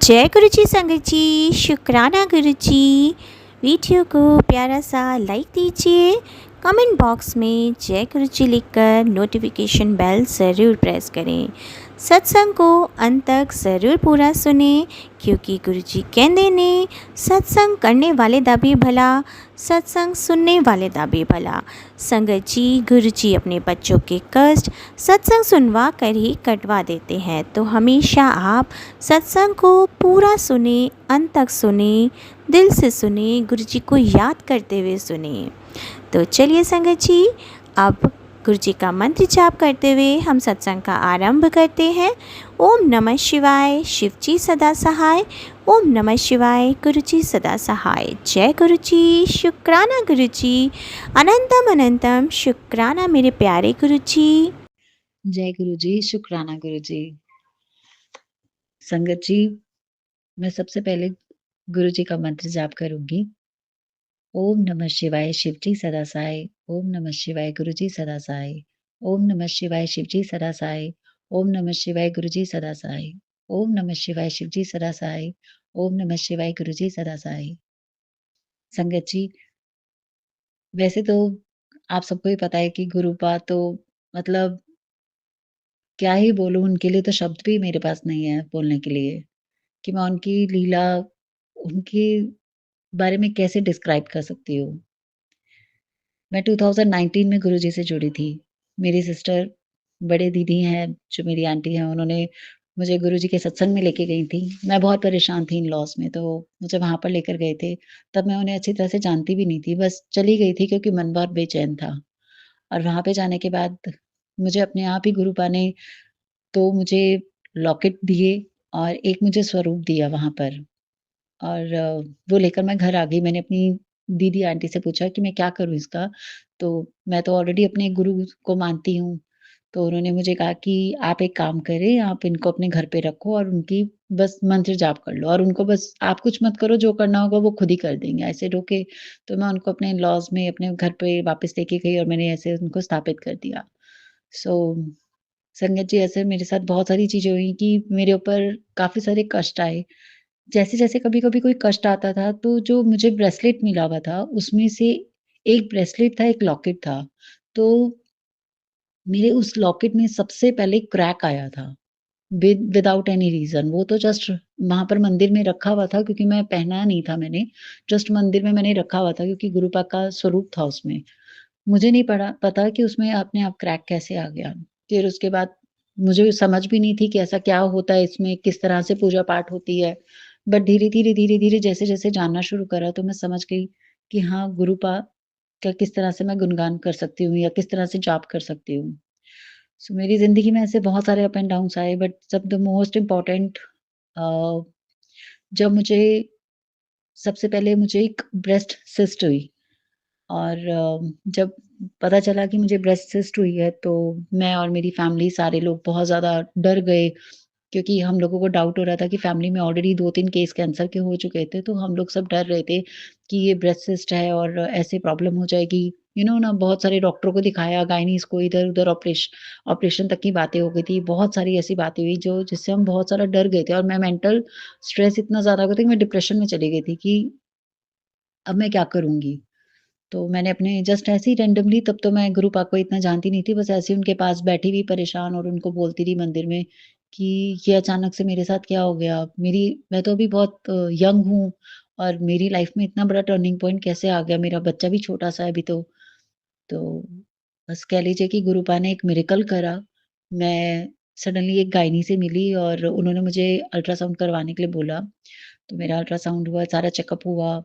जय गुरु जी संगत जी, शुक्राना गुरु जी। वीडियो को प्यारा सा लाइक दीजिए, कमेंट बॉक्स में जय गुरु जी लिखकर नोटिफिकेशन बेल ज़रूर प्रेस करें। सत्संग को अंत तक ज़रूर पूरा सुने, क्योंकि गुरु जी कहते ने सत्संग करने वाले दा भी भला, सत्संग सुनने वाले दा भी भला। संगत जी, गुरु जी अपने बच्चों के कष्ट सत्संग सुनवा कर ही कटवा देते हैं, तो हमेशा आप सत्संग को पूरा सुने, अंत तक सुने, दिल से सुने, गुरु जी को याद करते हुए सुने। तो चलिए संगत जी, अब गुरु जी का मंत्र जाप करते हुए हम सत्संग का आरंभ करते हैं। ओम नमः शिवाय, शिव जी सदा सहाय। ओम नमः शिवाय, गुरु जी सदा सहाय। जय गुरु जी, शुक्राना गुरु जी, अनंतम अनंतम शुक्राना मेरे प्यारे गुरु जी। जय गुरु जी, शुक्राना गुरु जी। संगत जी, मैं सबसे पहले गुरु जी का मंत्र जाप करूँगी। ओम नमः शिवाय, शिव जी सदा सहाय। ओम नमः शिवाय, गुरु जी सदा सहाय। ओम नमः शिवाय, शिव जी सदा सहाय। ओम नमः शिवाय, गुरु जी सदा सहाय। ओम नमः शिवाय, शिव जी सदा सहाय। ओम नमः शिवाय, गुरु जी सदा सहाय। संगत जी, वैसे तो आप सबको ही पता है कि गुरुपा तो मतलब क्या ही बोलूँ, उनके लिए तो शब्द भी मेरे पास नहीं है बोलने के लिए। कि मैं उनकी लीला, उनके बारे में कैसे डिस्क्राइब कर सकती हूँ। मैं 2019 में गुरुजी से जुड़ी थी। मेरी सिस्टर, बड़े दीदी हैं, जो मेरी आंटी हैं, उन्होंने मुझे गुरुजी के सत्संग में लेके गई थी। मैं बहुत परेशान थी इन-लॉज़ में, तो मुझे वहाँ पर लेकर गए थे। तब मैं उन्हें अच्छी तरह से जानती भी नहीं थी, बस चली गई थी क्योंकि मन बहुत बेचैन था। और वहाँ पे जाने के बाद मुझे अपने आप ही गुरुपा ने तो मुझे लॉकेट दिए और एक मुझे स्वरूप दिया वहाँ पर। और वो लेकर मैं घर आ गई। मैंने अपनी दीदी आंटी से पूछा कि मैं क्या करूँ इसका? तो मैं तो ऑलरेडी अपने गुरु को मानती हूँ। तो उन्होंने मुझे कहा कि आप एक काम करें, आप इनको अपने घर पे रखो और उनकी बस मंत्र जाप कर लो और उनको बस आप कुछ मत करो, जो करना होगा वो खुद ही कर देंगे। ऐसे रोके, तो मैं उनको अपने इन-लॉज़ में अपने घर पे वापस लेके गई और मैंने ऐसे उनको स्थापित कर दिया। सो संगत जी, ऐसे मेरे साथ बहुत सारी चीज़ें हुई कि मेरे ऊपर काफ़ी सारे कष्ट आए। जैसे-जैसे कभी-कभी कोई कष्ट आता था, तो जो मुझे ब्रेसलेट मिला हुआ था, उसमें से एक ब्रेसलेट था, एक लॉकेट था। तो मेरे उस लॉकेट में सबसे पहले क्रैक आया था, विदाउट एनी रीज़न। वो तो जस्ट वहाँ पर मंदिर में रखा हुआ था क्योंकि मैं पहना नहीं था मैंने, जस्ट मंदिर में मैंने रखा हुआ था क्योंकि गुरुपा का स्वरूप था उसमें। मुझे नहीं पता कि उसमें अपने आप क्रैक कैसे आ गया। फिर उसके बाद मुझे समझ भी नहीं थी कि ऐसा क्या होता है इसमें, किस तरह से पूजा-पाठ होती है। बट धीरे-धीरे, धीरे-धीरे जैसे-जैसे जानना शुरू करा तो मैं समझ गई कि हाँ, गुरुपा का किस तरह से मैं गुणगान कर सकती हूँ या किस तरह से जाप कर सकती हूँ। सो मेरी ज़िंदगी में ऐसे बहुत सारे अप एंड डाउन्स आए, बट सब द मोस्ट इम्पोर्टेंट अ, जब मुझे सबसे पहले मुझे एक ब्रेस्ट सिस्ट हुई। और जब पता चला कि मुझे ब्रेस्ट सिस्ट हुई है, तो मैं और मेरी फैमिली सारे लोग बहुत ज़्यादा डर गए क्योंकि हम लोगों को डाउट हो रहा था कि फैमिली में ऑलरेडी 2-3 केस कैंसर के हो चुके थे, तो हम लोग सब डर रहे थे कि ये ब्रेस्ट सिस्ट है और ऐसे प्रॉब्लम हो जाएगी। ना बहुत सारे डॉक्टरों को दिखाया, गायनीज़ को, इधर-उधर ऑपरेशन तक की बातें हो गई थी। बहुत सारी ऐसी बातें हुई जो जिससे हम बहुत सारा डर गए थे और मैं मेंटल स्ट्रेस इतना ज़्यादा हो गया था कि मैं डिप्रेशन में चली गई थी कि अब मैं क्या करूँगी? तो मैंने अपने जस्ट ऐसे ही रैंडमली, तब तो मैं गुरु पाक को इतना जानती नहीं थी, बस ऐसे ही उनके पास बैठी हुई परेशान और उनको बोलती रही मंदिर में कि ये अचानक से मेरे साथ क्या हो गया? मैं तो अभी बहुत यंग हूँ और मेरी लाइफ में इतना बड़ा टर्निंग पॉइंट कैसे आ गया? मेरा बच्चा भी छोटा-सा है अभी तो। तो बस कह लीजिए कि गुरु पा ने एक मिरेकल करा। मैं सडनली एक गायनी से मिली और उन्होंने मुझे अल्ट्रासाउंड करवाने के लिए बोला। तो मेरा अल्ट्रासाउंड हुआ, सारा चेकअप हुआ।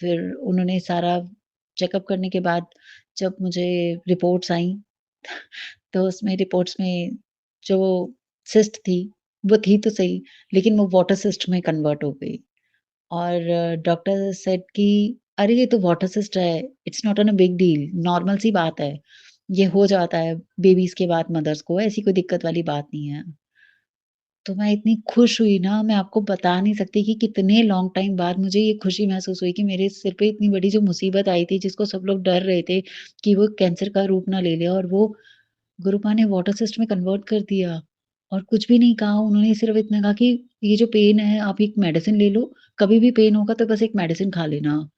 फिर उन्होंने सारा चेकअप करने के बाद जब मुझे रिपोर्ट्स आईं, तो उसमें रिपोर्ट्स में जो सिस्ट थी, वो थी तो सही, लेकिन वो वाटर सिस्ट में कन्वर्ट हो गई। और डॉक्टर सेड कि अरे ये तो वाटर सिस्ट है, it's not a big deal, normal सी बात है। ये हो जाता है बेबीज़ के बाद मदर्स को, ऐसी कोई दिक्कत वाली बात नहीं है। तो मैं इतनी खुश हुई ना, मैं आपको बता नहीं सकती कि कितने लॉन्ग टाइम बाद मुझे ये खुशी महसूस हुई कि मेरे सिर पे इतनी बड़ी जो मुसीबत आई थी, जिसको सब लोग डर रहे थे कि वो कैंसर का रूप ना ले ले, और वो गुरुपा ने वाटर सिस्ट में कन्वर्ट कर दिया। और कुछ भी नहीं कहा उन्होंने, सिर्फ़ इतना कहा कि ये जो पेन है आप एक मेडिसिन ले लो, कभी भी पेन होगा तो बस एक मेडिसिन खा लेना।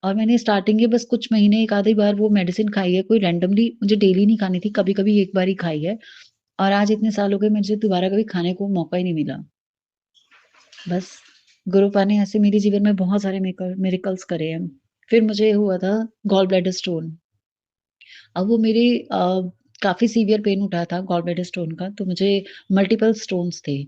और मैंने स्टार्टिंग के बस कुछ महीने एक आधी बार वो मेडिसिन खाई है, कोई रैंडमली मुझे डेली नहीं खानी थी, कभी-कभी एक बार ही खाई है। और आज इतने साल हो गए मुझे दोबारा कभी खाने को मौका ही नहीं मिला। बस गुरुपा ने ऐसे मेरे जीवन में बहुत सारे मिरेकल्स करे हैं। फिर मुझे हुआ था गॉल ब्लैडर स्टोन। अब वो मेरे काफ़ी सीवियर पेन उठा था गॉल ब्लैडर स्टोन का, तो मुझे मल्टीपल स्टोन्स थे।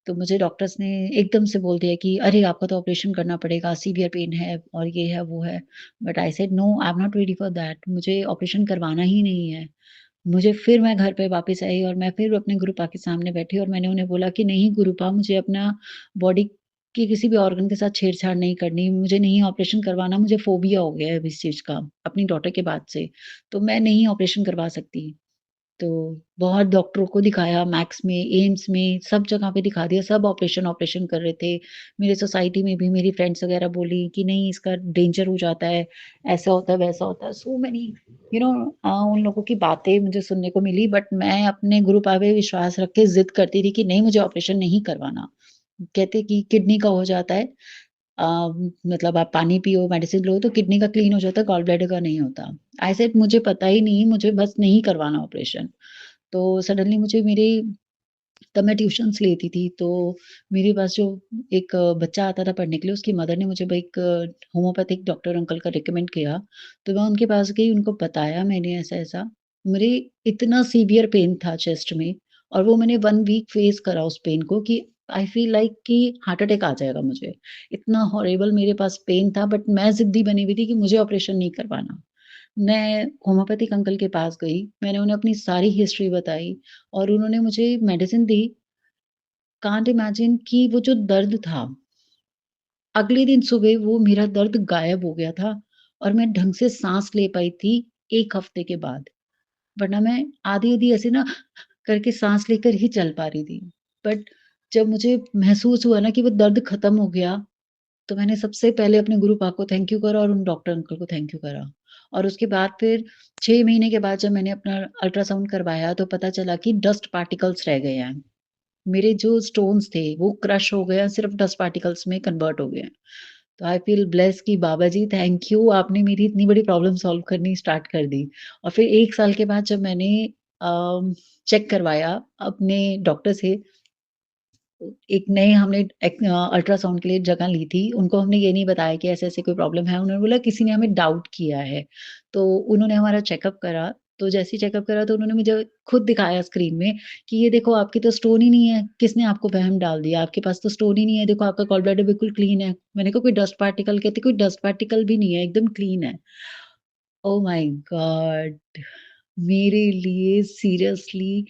तो मुझे डॉक्टर्स ने एकदम से बोल दिया कि अरे! आपका तो ऑपरेशन करना पड़ेगा, सीवियर पेन है और ये है, वो है। But I said no, I am not ready for that, मुझे ऑपरेशन करवाना ही नहीं है। फिर मैं घर पे वापस आई और मैं फिर अपने गुरुपा के सामने बैठी और मैंने उन्हें बोला कि नहीं गुरुपा, मुझे अपना बॉडी के किसी भी ऑर्गन के साथ छेड़छाड़ नहीं करनी, मुझे नहीं ऑपरेशन करवाना, मुझे फ़ोबिया हो गया है अब इस चीज़ का, अपनी डॉटर के बाद से। तो मैं नहीं ऑपरेशन करवा सकती। तो बहुत डॉक्टरों को दिखाया, मैक्स में, एम्स में, सब जगह पे दिखा दिया, सब ऑपरेशन-ऑपरेशन कर रहे थे। मेरी सोसाइटी में भी मेरी फ्रेंड्स वगैरह बोली कि नहीं इसका डेंजर हो जाता है, ऐसा होता है, वैसा होता है। सो मेनी उन लोगों की बातें मुझे सुनने को मिली, बट मैं अपने गुरु पे विश्वास रख के ज़िद करती थी कि नहीं मुझे ऑपरेशन नहीं करवाना। कहते कि किडनी का हो जाता है, अ, मतलब आप पानी पियो, मेडिसिन लो तो किडनी का क्लीन हो जाता है, गॉल ब्लैडर का नहीं होता। आई सेड मुझे पता ही नहीं, मुझे बस नहीं करवाना ऑपरेशन। तो सडनली मुझे मेरे तब मैं ट्यूशन्स लेती थी, तो मेरे पास जो एक बच्चा आता था पढ़ने के लिए, उसकी मदर ने मुझे एक होम्योपैथिक डॉक्टर अंकल का रिकमेंड किया। तो मैं उनके पास गई, उनको बताया मैंने ऐसा-ऐसा। मेरे इतना सीवियर पेन था चेस्ट में और वो मैंने 1 वीक फेस करा उस पेन को कि आई फील लाइक कि हार्ट अटैक आ जाएगा मुझे। इतना हॉरिबल मेरे पास पेन था, बट मैं ज़िद्दी बनी हुई थी कि मुझे ऑपरेशन नहीं करवाना। मैं होम्योपैथिक अंकल के पास गई, मैंने उन्हें अपनी सारी हिस्ट्री बताई और उन्होंने मुझे मेडिसिन दी। कांट इमेजिन कि वो जो दर्द था, अगले दिन सुबह वो मेरा दर्द गायब हो गया था और मैं ढंग से साँस ले पाई थी 1 हफ्ते के बाद। वरना मैं आधी-आधी ऐसे ना करके साँस लेकर ही चल पा रही थी। बट जब मुझे महसूस हुआ ना कि वो दर्द खत्म हो गया, तो मैंने सबसे पहले अपने गुरु पा को थैंक यू करा और उन डॉक्टर अंकल को थैंक यू करा। और उसके बाद फिर 6 महीने के बाद जब मैंने अपना अल्ट्रासाउंड करवाया तो पता चला कि डस्ट पार्टिकल्स रह गए हैं। मेरे जो स्टोन्स थे वो क्रश हो गए हैं, सिर्फ़ डस्ट पार्टिकल्स में कन्वर्ट हो गए हैं। तो आई फ़ील ब्लेस्ड कि बाबा जी थैंक यू, आपने मेरी इतनी बड़ी प्रॉब्लम सॉल्व करनी स्टार्ट कर दी। और फिर 1 साल के बाद जब मैंने चेक करवाया अपने डॉक्टर से, एक नए हमने अल्ट्रासाउंड के लिए जगह ली थी। उनको हमने ये नहीं बताया कि ऐसे-ऐसे कोई प्रॉब्लम है। उन्होंने बोला किसी ने हमें डाउट किया है। तो उन्होंने हमारा चेकअप करा। तो जैसे ही चेकअप करा तो उन्होंने मुझे खुद दिखाया स्क्रीन में कि ये देखो आपकी तो स्टोन ही नहीं है। किसने आपको वहम डाल दिया? आपके पास तो स्टोन ही नहीं है। देखो आपका गॉल ब्लैडर बिल्कुल क्लीन है। मैंने कहा कोई डस्ट पार्टिकल? कहते कोई डस्ट पार्टिकल भी नहीं है, एकदम क्लीन है। Oh my God! मेरे लिए सीरियसली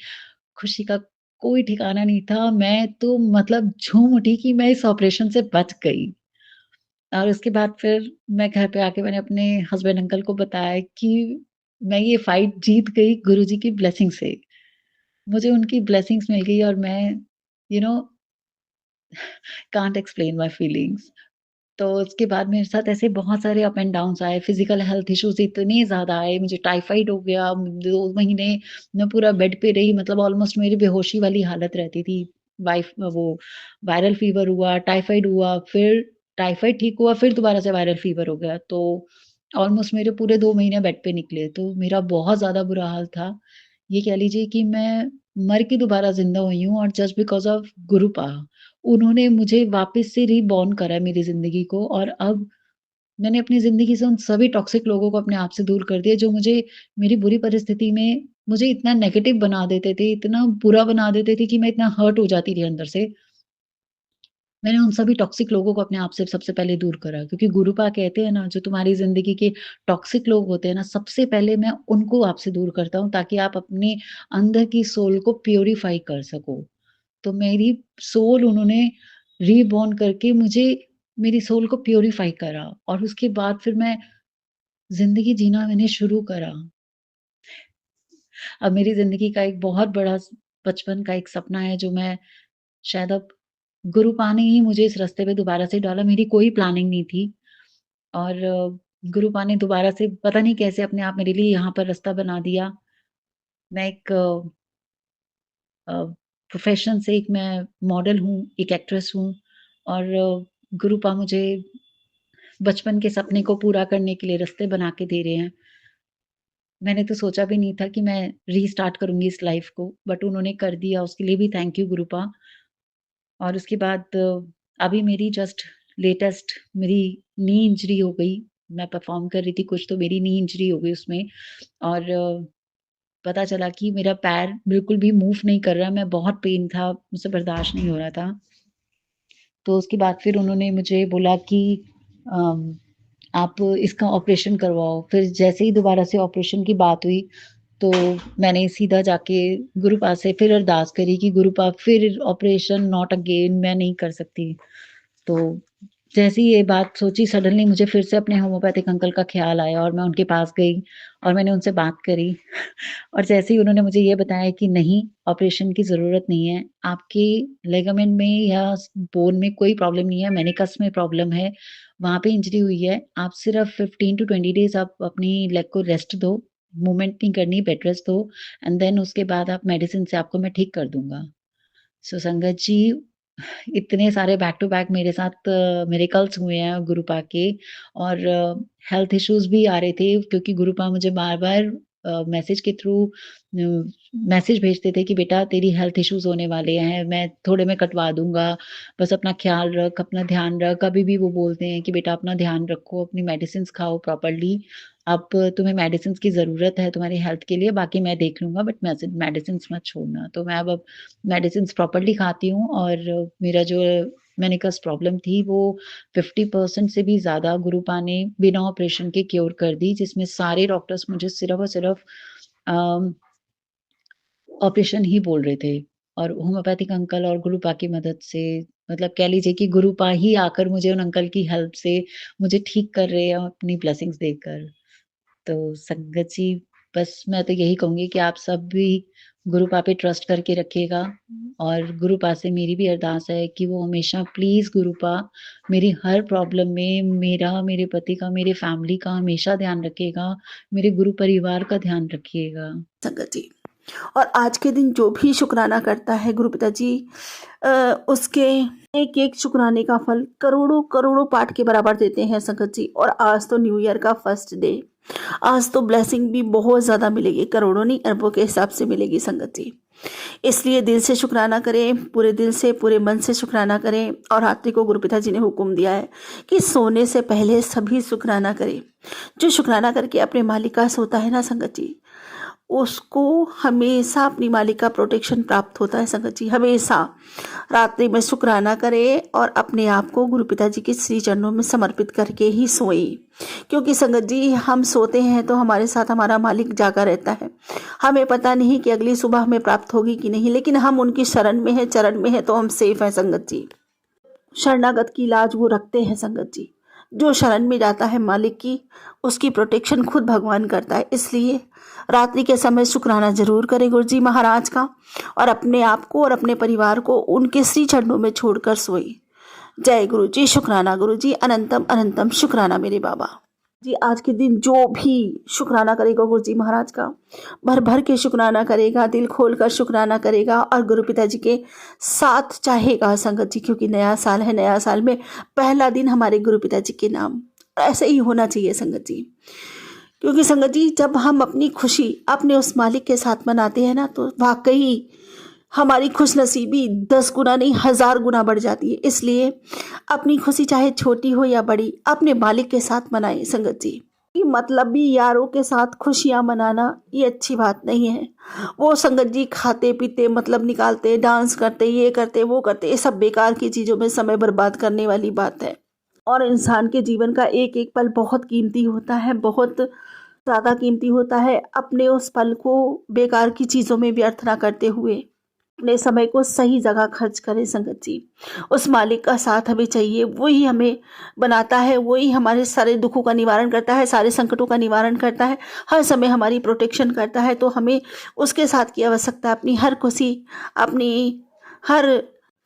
खुशी का कोई ठिकाना नहीं था। मैं तो मतलब झूम उठी कि मैं इस ऑपरेशन से बच गई। और उसके बाद फिर मैं घर पे आके मैंने अपने हस्बैंड अंकल को बताया कि मैं ये फाइट जीत गई गुरुजी की ब्लेसिंग से। मुझे उनकी ब्लेसिंग्स मिल गई और मैं you know can't explain my feelings. तो उसके बाद मेरे साथ ऐसे बहुत सारे अप एंड डाउन्स आए, फिज़िकल हेल्थ इश्यूज़ इतने ज़्यादा आए, मुझे टाइफाइड हो गया, 2 महीने मैं पूरा बेड पे रही, मतलब ऑलमोस्ट मेरी बेहोशी वाली हालत रहती थी। वो वायरल फ़ीवर हुआ, टाइफाइड हुआ, फिर टाइफाइड ठीक हुआ, फिर दोबारा से वायरल फ़ीवर हो गया। तो ऑलमोस्ट मेरे पूरे 2 महीने बेड पे निकले, तो मेरा बहुत ज़्यादा बुरा हाल था। ये कह लीजिए कि मैं मर के दोबारा ज़िंदा हुई हूँ और जस्ट बिकॉज़ ऑफ गुरुपा। उन्होंने मुझे वापस से रीबॉर्न करा मेरी ज़िंदगी को और अब मैंने अपनी ज़िंदगी से उन सभी टॉक्सिक लोगों को अपने आप से दूर कर दिया जो मुझे मेरी बुरी परिस्थिति में मुझे इतना नेगेटिव बना देते थे, इतना बुरा बना देते थे कि मैं इतना हर्ट हो जाती थी अंदर से। मैंने उन सभी टॉक्सिक लोगों को अपने आप से सबसे पहले दूर करा क्योंकि गुरुपा कहते हैं ना जो तुम्हारी ज़िंदगी के टॉक्सिक लोग होते हैं ना, सबसे पहले मैं उनको आपसे दूर करता हूँ ताकि आप अपने अंदर की सोल को प्यूरिफाई कर सको। तो मेरी सोल उन्होंने रीबॉर्न करके मुझे मेरी सोल को प्यूरिफाई करा और उसके बाद फिर मैं ज़िंदगी जीना मैंने शुरू करा। अब मेरी ज़िंदगी का एक बहुत बड़ा बचपन का एक सपना है जो मैं शायद अब गुरुपा ने ही मुझे इस रास्ते पे दोबारा से डाला, मेरी कोई प्लानिंग नहीं थी और गुरुपा ने दोबारा से पता नहीं कैसे अपने आप मेरे लिए यहाँ पर रास्ता बना दिया। मैं एक प्रोफ़ेशन से एक मैं मॉडल हूँ, एक एक्ट्रेस हूँ और गुरुपा मुझे बचपन के सपने को पूरा करने के लिए रास्ते बना के दे रहे हैं। मैंने तो सोचा भी नहीं था कि मैं रीस्टार्ट करूँगी इस लाइफ़ को, बट उन्होंने कर दिया, उसके लिए भी थैंक यू गुरुपा। और उसके बाद अभी मेरी जस्ट लेटेस्ट मेरी नी इंजरी हो गई। मैं परफ़ॉर्म कर रही थी कुछ, तो मेरी नी इंजरी हो गई उसमें और पता चला कि मेरा पैर बिल्कुल भी मूव नहीं कर रहा, मैं बहुत पेन था, मुझसे बर्दाश्त नहीं हो रहा था। तो उसके बाद फिर उन्होंने मुझे बोला कि अम, आप इसका ऑपरेशन करवाओ। फिर जैसे ही दोबारा से ऑपरेशन की बात हुई, तो मैंने सीधा जाके गुरुपा से फिर अरदास करी कि गुरुपा फिर ऑपरेशन नॉट अगेन, मैं नहीं कर सकती। तो जैसे ही ये बात सोची, सडनली मुझे फिर से अपने होम्योपैथिक अंकल का ख़्याल आया और मैं उनके पास गई और मैंने उनसे बात करी और जैसे ही उन्होंने मुझे ये बताया कि नहीं, ऑपरेशन की ज़रूरत नहीं है, आपके लिगामेंट में या बोन में कोई प्रॉब्लम नहीं है, मेनिकस में प्रॉब्लम है, वहाँ पे इंजरी हुई है, आप सिर्फ़ 15 टू 20 डेज़ आप अपनी लेग को रेस्ट दो, मूवमेंट नहीं करनी, बेड रेस्ट दो एंड देन उसके बाद आप मेडिसिन से आपको मैं ठीक कर दूँगा। सो संगत जी, इतने सारे बैक टू बैक मेरे साथ मिरेकल्स हुए हैं गुरुपा के और हेल्थ इश्यूज़ भी आ रहे थे क्योंकि गुरुपा मुझे बार-बार मैसेज के थ्रू मैसेज भेजते थे कि बेटा तेरी हेल्थ इश्यूज़ होने वाले हैं, मैं थोड़े में कटवा दूँगा, बस अपना ख़्याल रख, अपना ध्यान रख। कभी भी वो बोलते हैं कि बेटा अपना ध्यान रखो, अपनी मेडिसिन्स खाओ प्रॉपर्ली। अब तुम्हें मेडिसिन्स की ज़रूरत है तुम्हारी हेल्थ के लिए, बाकी मैं देख लूँगा बट मेडिसिन्स मत छोड़ना। तो मैं अब मेडिसिन्स प्रॉपर्ली खाती हूँ और मेरा जो मेनिकस प्रॉब्लम थी वो 50% से भी ज़्यादा गुरुपा ने बिना ऑपरेशन के क्योर कर दी, जिसमें सारे डॉक्टर्स मुझे सिर्फ़ और सिर्फ़ अम, ऑपरेशन ही बोल रहे थे और होम्योपैथिक अंकल और गुरुपा की मदद से मतलब कह लीजिए कि गुरुपा ही आकर मुझे उन अंकल की हेल्प से मुझे ठीक कर रहे हैं अपनी ब्लेसिंग्स देकर। तो संगत जी, बस मैं तो यही कहूँगी कि आप सब भी गुरुपा पे ट्रस्ट करके रखिएगा और गुरुपा से मेरी भी अरदास है कि वो हमेशा प्लीज़ गुरुपा मेरी हर प्रॉब्लम में मेरा, मेरे पति का, मेरे फैमिली का हमेशा ध्यान रखिएगा, मेरे गुरु परिवार का ध्यान रखिएगा। संगत जी, और आज के दिन जो भी शुक्राना करता है गुरु पिताजी, उसके एक एक शुक्राने का फल करोड़ों करोड़ों पाठ के बराबर देते हैं संगत जी। और आज तो न्यू ईयर का फर्स्ट डे, आज तो ब्लेसिंग भी बहुत ज़्यादा मिलेगी, करोड़ों नहीं अरबों के हिसाब से मिलेगी संगत जी। इसलिए दिल से शुक्राना करें, पूरे दिल से पूरे मन से शुक्राना करें। और रात्रि को गुरु पिताजी ने हुक्म दिया है कि सोने से पहले सभी शुक्राना करें। जो शुक्राना करके अपने मालिक का सोता है ना संगत जी, उसको हमेशा अपनी मालिक का प्रोटेक्शन प्राप्त होता है संगत जी। हमेशा रात्रि में शुक्राना करें और अपने आप को गुरु पिताजी के श्री चरणों में समर्पित करके ही सोएं। क्योंकि संगत जी, हम सोते हैं तो हमारे साथ हमारा मालिक जागा रहता है। हमें पता नहीं कि अगली सुबह हमें प्राप्त होगी कि नहीं, लेकिन हम उनकी शरण में है, चरण में है, तो हम सेफ हैं संगत जी। शरणागत की लाज वो रखते हैं संगत जी। जो शरण में जाता है मालिक की, उसकी प्रोटेक्शन खुद भगवान करता है। इसलिए रात्रि के समय शुक्राना जरूर करें गुरु जी महाराज का और अपने आप को और अपने परिवार को उनके श्री चरणों में छोड़कर सोए। जय गुरु जी, शुक्राना गुरु जी, अनंतम अनंतम शुक्राना मेरे बाबा जी। आज के दिन जो भी शुक्राना करेगा गुरु जी महाराज का, भर भर के शुक्राना करेगा, दिल खोल कर शुक्राना करेगा और गुरु पिताजी के साथ चाहेगा संगत जी। क्योंकि नया साल है, नया साल में पहला दिन हमारे गुरु पिताजी के नाम, ऐसे ही होना चाहिए संगत जी। क्योंकि संगत जी, जब हम अपनी खुशी अपने उस मालिक के साथ मनाते हैं ना, तो वाकई हमारी खुशनसीबी 10 गुना नहीं 1000 गुना बढ़ जाती है। इसलिए अपनी खुशी चाहे छोटी हो या बड़ी, अपने मालिक के साथ मनाएं संगत जी। कि मतलब भी यारों के साथ खुशियां मनाना ये अच्छी बात नहीं है। वो संगत जी खाते पीते मतलब निकालते, डांस करते, ये करते वो करते, ये सब बेकार की चीज़ों में समय बर्बाद करने वाली बात है। और इंसान के जीवन का एक एक पल बहुत कीमती होता है, बहुत ज़्यादा कीमती होता है। अपने उस पल को बेकार की चीज़ों में व्यर्थ ना करते हुए अपने समय को सही जगह खर्च करें संगत जी। उस मालिक का साथ हमें चाहिए, वही हमें बनाता है, वही हमारे सारे दुखों का निवारण करता है, सारे संकटों का निवारण करता है, हर समय हमारी प्रोटेक्शन करता है। तो हमें उसके साथ की आवश्यकता, अपनी हर खुशी, अपनी हर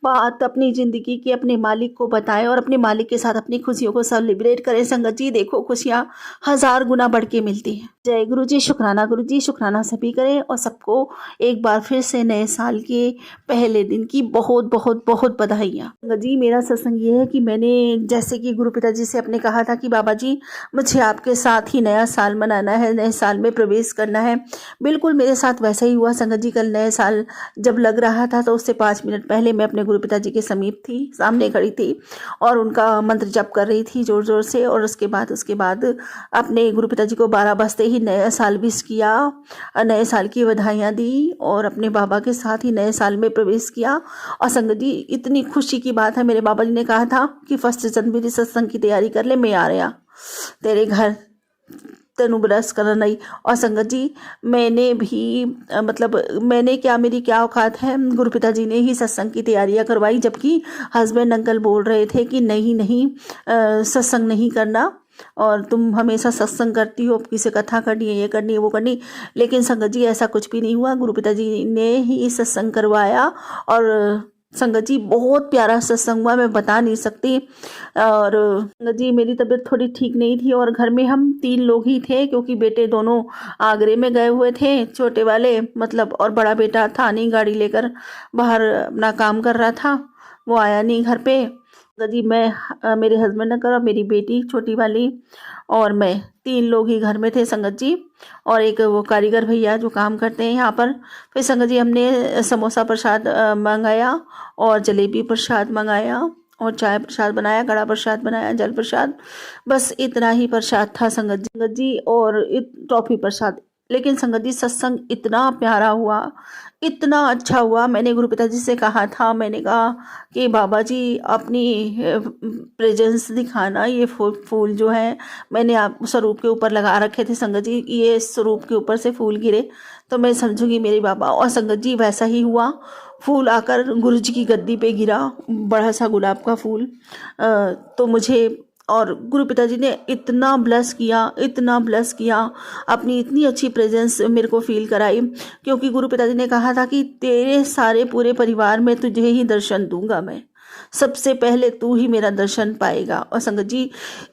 बात अपनी ज़िंदगी की अपने मालिक को बताएं और अपने मालिक के साथ अपनी खुशियों को सेलिब्रेट करें। संगत जी देखो, खुशियाँ हज़ार गुना बढ़ के मिलती हैं। जय गुरु जी, शुक्राना सभी करें और सबको एक बार फिर से नए साल के पहले दिन की बहुत बहुत बहुत बधाइयाँ। संगत जी, मेरा सत्संग ये है कि मैंने जैसे कि गुरु पिताजी से अपने कहा था कि बाबा जी मुझे आपके साथ ही नया साल मनाना है, नए साल में प्रवेश करना है। बिल्कुल मेरे साथ वैसा ही हुआ संगत जी। कल नए साल जब लग रहा था तो उससे 5 मिनट पहले मैं अपने गुरु पिताजी के समीप थी, सामने खड़ी थी और उनका मंत्र जप कर रही थी ज़ोर ज़ोर से। और उसके बाद अपने गुरु पिताजी को 12 बजते ही नया साल विश किया, नए साल की बधाइयाँ दी और अपने बाबा के साथ ही नए साल में प्रवेश किया। और संगत जी इतनी खुशी की बात है, मेरे बाबा जी ने कहा था कि 1 जनवरी सत्संग की तैयारी कर ले, मैं आ रहा तेरे घर, तेनू ब्रश करना नहीं। और संगत जी मैंने भी मतलब मैंने क्या, मेरी क्या औकात है, गुरु पिताजी ने ही सत्संग की तैयारियां करवाई, जबकि हस्बैंड अंकल बोल रहे थे कि नहीं सत्संग नहीं करना और तुम हमेशा सत्संग करती हो, किसी कथा करनी है, ये करनी है, वो करनी। लेकिन संगत जी ऐसा कुछ भी नहीं हुआ, गुरु पिताजी ने ही सत्संग करवाया और संगत जी बहुत प्यारा सत्संग हुआ, मैं बता नहीं सकती। और संगत जी मेरी तबीयत थोड़ी ठीक नहीं थी और घर में हम 3 लोग ही थे, क्योंकि बेटे दोनों आगरे में गए हुए थे, छोटे वाले मतलब, और बड़ा बेटा था नहीं, गाड़ी लेकर बाहर अपना काम कर रहा था, वो आया नहीं घर पे। संगत जी मैं मेरे हस्बैंड ने करा, मेरी बेटी छोटी वाली और मैं 3 लोग ही घर में थे संगत जी। और एक वो कारीगर भैया जो काम करते हैं यहाँ पर। फिर संगत जी हमने समोसा प्रसाद मंगाया और जलेबी प्रसाद मंगाया और चाय प्रसाद बनाया, कड़ा प्रसाद बनाया, जल प्रसाद, बस इतना ही प्रसाद था संगत जी और टॉफी प्रसाद। लेकिन संगत जी सत्संग इतना प्यारा हुआ, इतना अच्छा हुआ। मैंने गुरु पिताजी से कहा था, मैंने कहा कि बाबा जी अपनी प्रेजेंस दिखाना, ये फूल जो है मैंने आप स्वरूप के ऊपर लगा रखे थे संगत जी, ये स्वरूप के ऊपर से फूल गिरे तो मैं समझूंगी मेरे बाबा। और संगत जी वैसा ही हुआ, फूल आकर गुरु जी की गद्दी पे गिरा, बड़ा सा गुलाब का फूल। तो मुझे और गुरु पिताजी ने इतना ब्लेस किया, अपनी इतनी अच्छी प्रेजेंस मेरे को फील कराई, क्योंकि गुरु पिताजी ने कहा था कि तेरे सारे पूरे परिवार में तुझे ही दर्शन दूंगा मैं, सबसे पहले तू ही मेरा दर्शन पाएगा। और संगत जी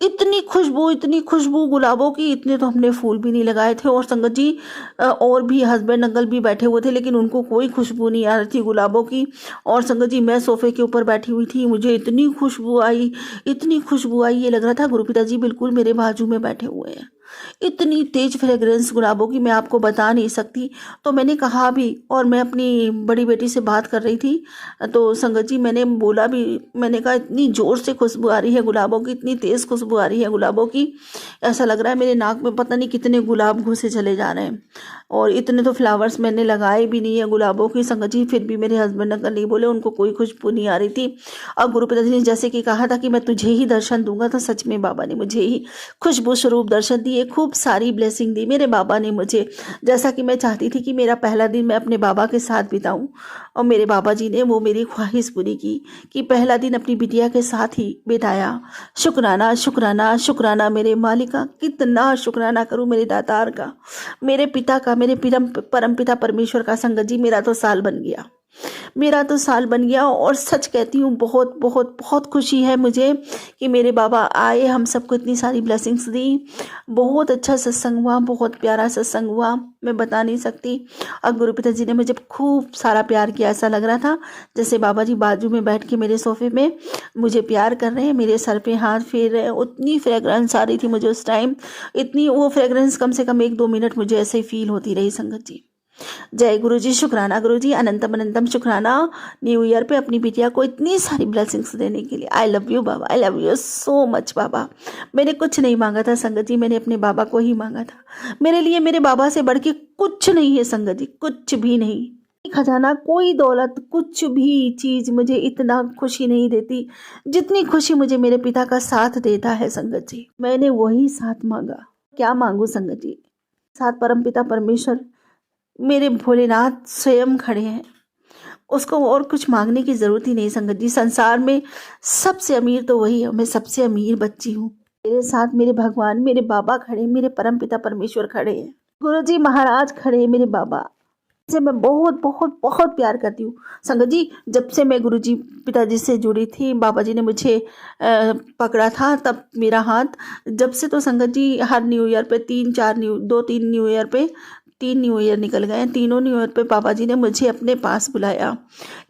इतनी खुशबू गुलाबों की, इतने तो हमने फूल भी नहीं लगाए थे। और संगत जी और भी हस्बैंड अंकल भी बैठे हुए थे, लेकिन उनको कोई खुशबू नहीं आ रही थी गुलाबों की। और संगत जी मैं सोफे के ऊपर बैठी हुई थी, मुझे इतनी खुशबू आई, ये लग रहा था गुरु पिताजी बिल्कुल मेरे बाजू में बैठे हुए हैं। इतनी तेज फ्रेग्रेंस गुलाबों की मैं आपको बता नहीं सकती। तो मैंने कहा भी, और मैं अपनी बड़ी बेटी से बात कर रही थी तो संगत जी मैंने बोला भी, मैंने कहा इतनी ज़ोर से खुशबू आ रही है गुलाबों की, इतनी तेज़ खुशबू आ रही है गुलाबों की, ऐसा लग रहा है मेरे नाक में पता नहीं कितने गुलाब घुसे चले जा रहे हैं। और इतने तो फ्लावर्स मैंने लगाए भी नहीं है गुलाबों की संगत जी, फिर भी मेरे हस्बैंड अंकल नहीं बोले, उनको कोई खुशबू नहीं आ रही थी। और गुरु पिताजी ने जैसे कि कहा था कि मैं तुझे ही दर्शन दूंगा, तो सच में बाबा ने मुझे ही खुशबू स्वरूप दर्शन दिए, खूब सारी ब्लेसिंग दी मेरे बाबा ने मुझे, जैसा कि मैं चाहती थी कि मेरा पहला दिन मैं अपने बाबा के साथ बिताऊं। और मेरे बाबा जी ने वो मेरी ख्वाहिश पूरी की कि पहला दिन अपनी बिटिया के साथ ही बिताया। शुक्राना शुक्राना शुक्राना मेरे मालिका, कितना शुक्राना करूं मेरे दातार का, मेरे पिता का, मेरे परम पिता परमेश्वर का। संगत जी मेरा तो साल बन गया, और सच कहती हूँ बहुत बहुत बहुत खुशी है मुझे कि मेरे बाबा आए, हम सबको इतनी सारी ब्लेसिंग्स दी। बहुत अच्छा सत्संग हुआ, बहुत प्यारा सत्संग हुआ, मैं बता नहीं सकती। और गुरु पिताजी ने मुझे खूब सारा प्यार किया, ऐसा लग रहा था जैसे बाबा जी बाजू में बैठ के मेरे सोफे में मुझे प्यार कर रहे हैं, मेरे सर पे हाथ फेर रहे हैं। उतनी फ्रेगरेंस आ रही थी मुझे उस टाइम, इतनी वो फ्रेगरेंस कम से कम 1-2 मिनट मुझे ऐसे ही फील होती रही संगत जी। जय गुरु जी, शुक्राना गुरु जी, अनंतम अनंतम शुक्राना न्यू ईयर पे अपनी बिटिया को इतनी सारी ब्लेसिंग्स देने के लिए। आई लव यू बाबा, I love you so much बाबा। मैंने कुछ नहीं मांगा था संगत जी, मैंने अपने बाबा को ही मांगा था। मेरे लिए मेरे बाबा से बढ़ के कुछ नहीं है संगत जी, कुछ भी नहीं। खजाना, कोई दौलत, कुछ भी चीज मुझे इतना खुशी नहीं देती जितनी खुशी मुझे मेरे पिता का साथ देता है संगत जी। मैंने वही साथ मांगा, क्या मांगू संगत जी। साथ परम पिता परमेश्वर मेरे भोलेनाथ स्वयं खड़े हैं, उसको और कुछ मांगने की जरूरत ही नहीं संगत जी। संसार में सबसे अमीर तो वही है, मैं सबसे अमीर बच्ची हूँ। मेरे साथ मेरे भगवान, मेरे बाबा खड़े, मेरे परम पिता परमेश्वर खड़े हैं, गुरु जी महाराज खड़े हैं, मेरे बाबा। से मैं बहुत बहुत बहुत प्यार करती हूँ। संगत जी, जब से मैं गुरुजी पिताजी से जुड़ी थी, बाबा जी ने मुझे पकड़ा था तब मेरा हाथ, जब से तो संगत जी हर न्यू ईयर पे 2-3 न्यू ईयर पे 3 न्यू ईयर निकल गए हैं। तीनों न्यू ईयर पे बाबा जी ने मुझे अपने पास बुलाया।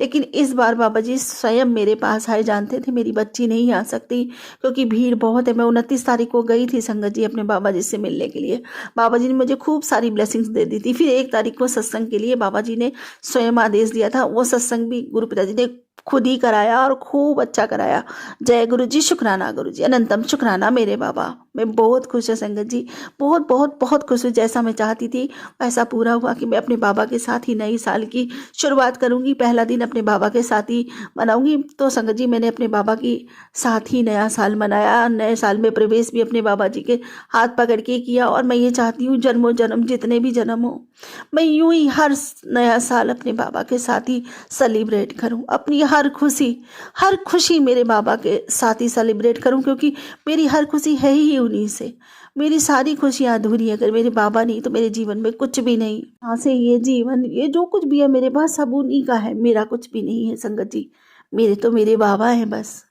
लेकिन इस बार बाबा जी स्वयं मेरे पास आए। जानते थे मेरी बच्ची नहीं आ सकती क्योंकि भीड़ बहुत है। मैं 29 तारीख को गई थी संगत जी अपने बाबा जी से मिलने के लिए। बाबा जी ने मुझे खूब सारी ब्लेसिंग्स दे दी थी। फिर 1 तारीख को सत्संग के लिए बाबा जी ने स्वयं आदेश दिया था। वो सत्संग भी गुरु पिताजी ने खुद ही कराया और खूब अच्छा कराया। जय गुरु जी, शुक्राना गुरु जी, अनंतम शुक्राना मेरे बाबा। मैं बहुत खुश हूँ संगत जी, बहुत बहुत बहुत खुश हूँ। जैसा मैं चाहती थी वैसा पूरा हुआ कि मैं अपने बाबा के साथ ही नई साल की शुरुआत करूँगी। पहला दिन अपने बाबा के साथ ही मनाऊंगी। तो संगत जी, मैंने अपने बाबा के साथ ही नया साल मनाया। नए साल में प्रवेश भी अपने बाबा जी के हाथ पकड़ के किया। और मैं ये चाहती हूँ जन्मों जन्म जितने भी जन्म हो, मैं यूं ही हर नया साल अपने बाबा के साथ ही सेलिब्रेट करूं। अपनी हर खुशी मेरे बाबा के साथ ही सेलिब्रेट करूं, क्योंकि मेरी हर खुशी है ही उन्हीं से। मेरी सारी खुशियाँ अधूरी है अगर मेरे बाबा नहीं तो मेरे जीवन में कुछ भी नहीं। यहाँ से ये जीवन, ये जो कुछ भी है मेरे पास सब उन्हीं का है, मेरा कुछ भी नहीं है संगत जी। मेरे तो मेरे बाबा हैं बस।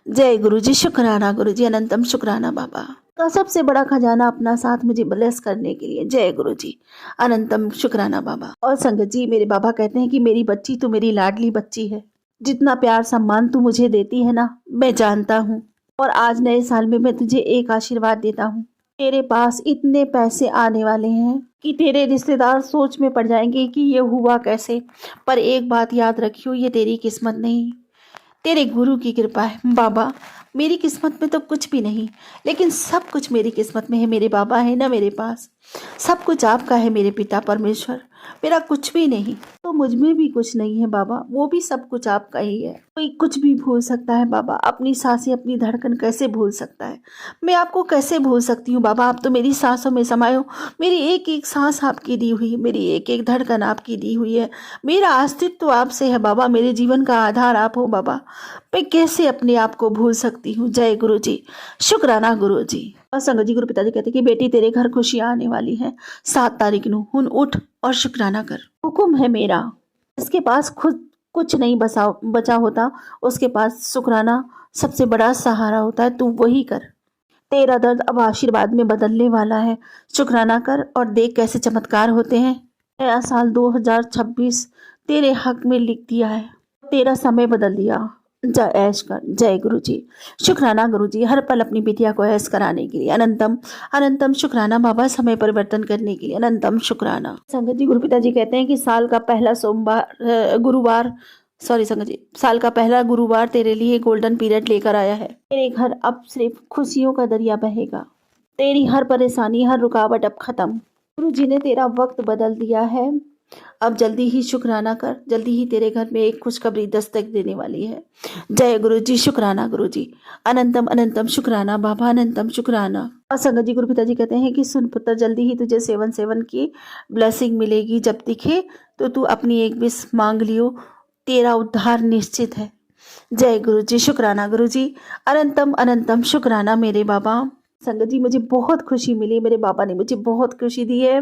जय गुरु जी, शुक्राना गुरु जी, अनंतम शुक्राना बाबा का सबसे बड़ा खजाना अपना साथ मुझे ब्लेस करने के लिए। जय गुरु जी, अनंतम शुक्राना बाबा। और संगत जी, मेरे बाबा कहते हैं कि मेरी बच्ची तू मेरी लाडली बच्ची है। जितना प्यार सम्मान तू मुझे देती है ना, मैं जानता हूँ। और आज नए साल में मैं तुझे एक आशीर्वाद देता हूँ। तेरे पास इतने पैसे आने वाले हैं कि तेरे रिश्तेदार सोच में पड़ जाएंगे कि ये हुआ कैसे। पर एक बात याद रखियो, ये तेरी किस्मत नहीं, तेरे गुरु की कृपा है। बाबा, मेरी किस्मत में तो कुछ भी नहीं, लेकिन सब कुछ मेरी किस्मत में है। मेरे बाबा है ना मेरे पास, सब कुछ आपका है मेरे पिता परमेश्वर। मेरा कुछ भी नहीं तो मुझ में भी कुछ नहीं है बाबा, वो भी सब कुछ आपका ही है। कोई कुछ भी भूल सकता है बाबा, अपनी सांसें अपनी धड़कन कैसे भूल सकता है। मैं आपको कैसे भूल सकती हूँ बाबा, आप तो मेरी सांसों में समाये हो। मेरी एक एक सांस आपकी दी हुई है, मेरी एक एक धड़कन आपकी दी हुई है। मेरा अस्तित्व आपसे है बाबा, मेरे जीवन का आधार आप हो बाबा। मैं कैसे अपने आप को भूल सकती हूँ। जय गुरु जी, शुक्राना गुरु जी। और संगत जी, गुरु पिताजी कहते कि बेटी तेरे घर खुशियां आने वाली है। 7 तारीख ਨੂੰ हुन उठ और शुक्राना कर। हुक्म है मेरा, इसके पास खुद कुछ नहीं बचा होता, उसके पास शुक्राना सबसे बड़ा सहारा होता है। तू वही कर। तेरा दर्द अब आशीर्वाद में बदलने वाला है। शुक्राना कर और देख कैसे चमत्कार होते हैं। नया साल 2026 तेरे हक में लिख दिया है, तेरा समय बदल दिया। जय ऐश कर। जय गुरु जी, शुक्राना गुरु जी, हर पल अपनी बिटिया को ऐश कराने के लिए अनंतम अनंतम शुक्राना बाबा, समय परिवर्तन करने के लिए अनंतम शुक्राना। संगत जी, गुरु पिताजी कहते हैं कि साल का पहला साल का पहला गुरुवार तेरे लिए गोल्डन पीरियड लेकर आया है। तेरे घर अब सिर्फ खुशियों का दरिया बहेगा। तेरी हर परेशानी, हर रुकावट अब खत्म। गुरु जी ने तेरा वक्त बदल दिया है। अब जल्दी ही शुक्राना कर, जल्दी ही तेरे घर में एक खुशखबरी दस्तक देने वाली है। जय गुरु जी, शुक्राना गुरु जी, अनंतम अनंतम शुक्राना बाबा, अनंतम शुक्राना। और संगत जी, गुरु पिताजी कहते हैं कि सुन पुत्र, जल्दी ही तुझे 7 की ब्लेसिंग मिलेगी। जब दिखे तो तू अपनी एक विश मांग लियो, तेरा उद्धार निश्चित है। जय गुरु जी, शुक्राना गुरु जी, अनंतम अनंतम शुक्राना मेरे बाबा। संगत जी, मुझे बहुत खुशी मिली, मेरे बाबा ने मुझे बहुत खुशी दी है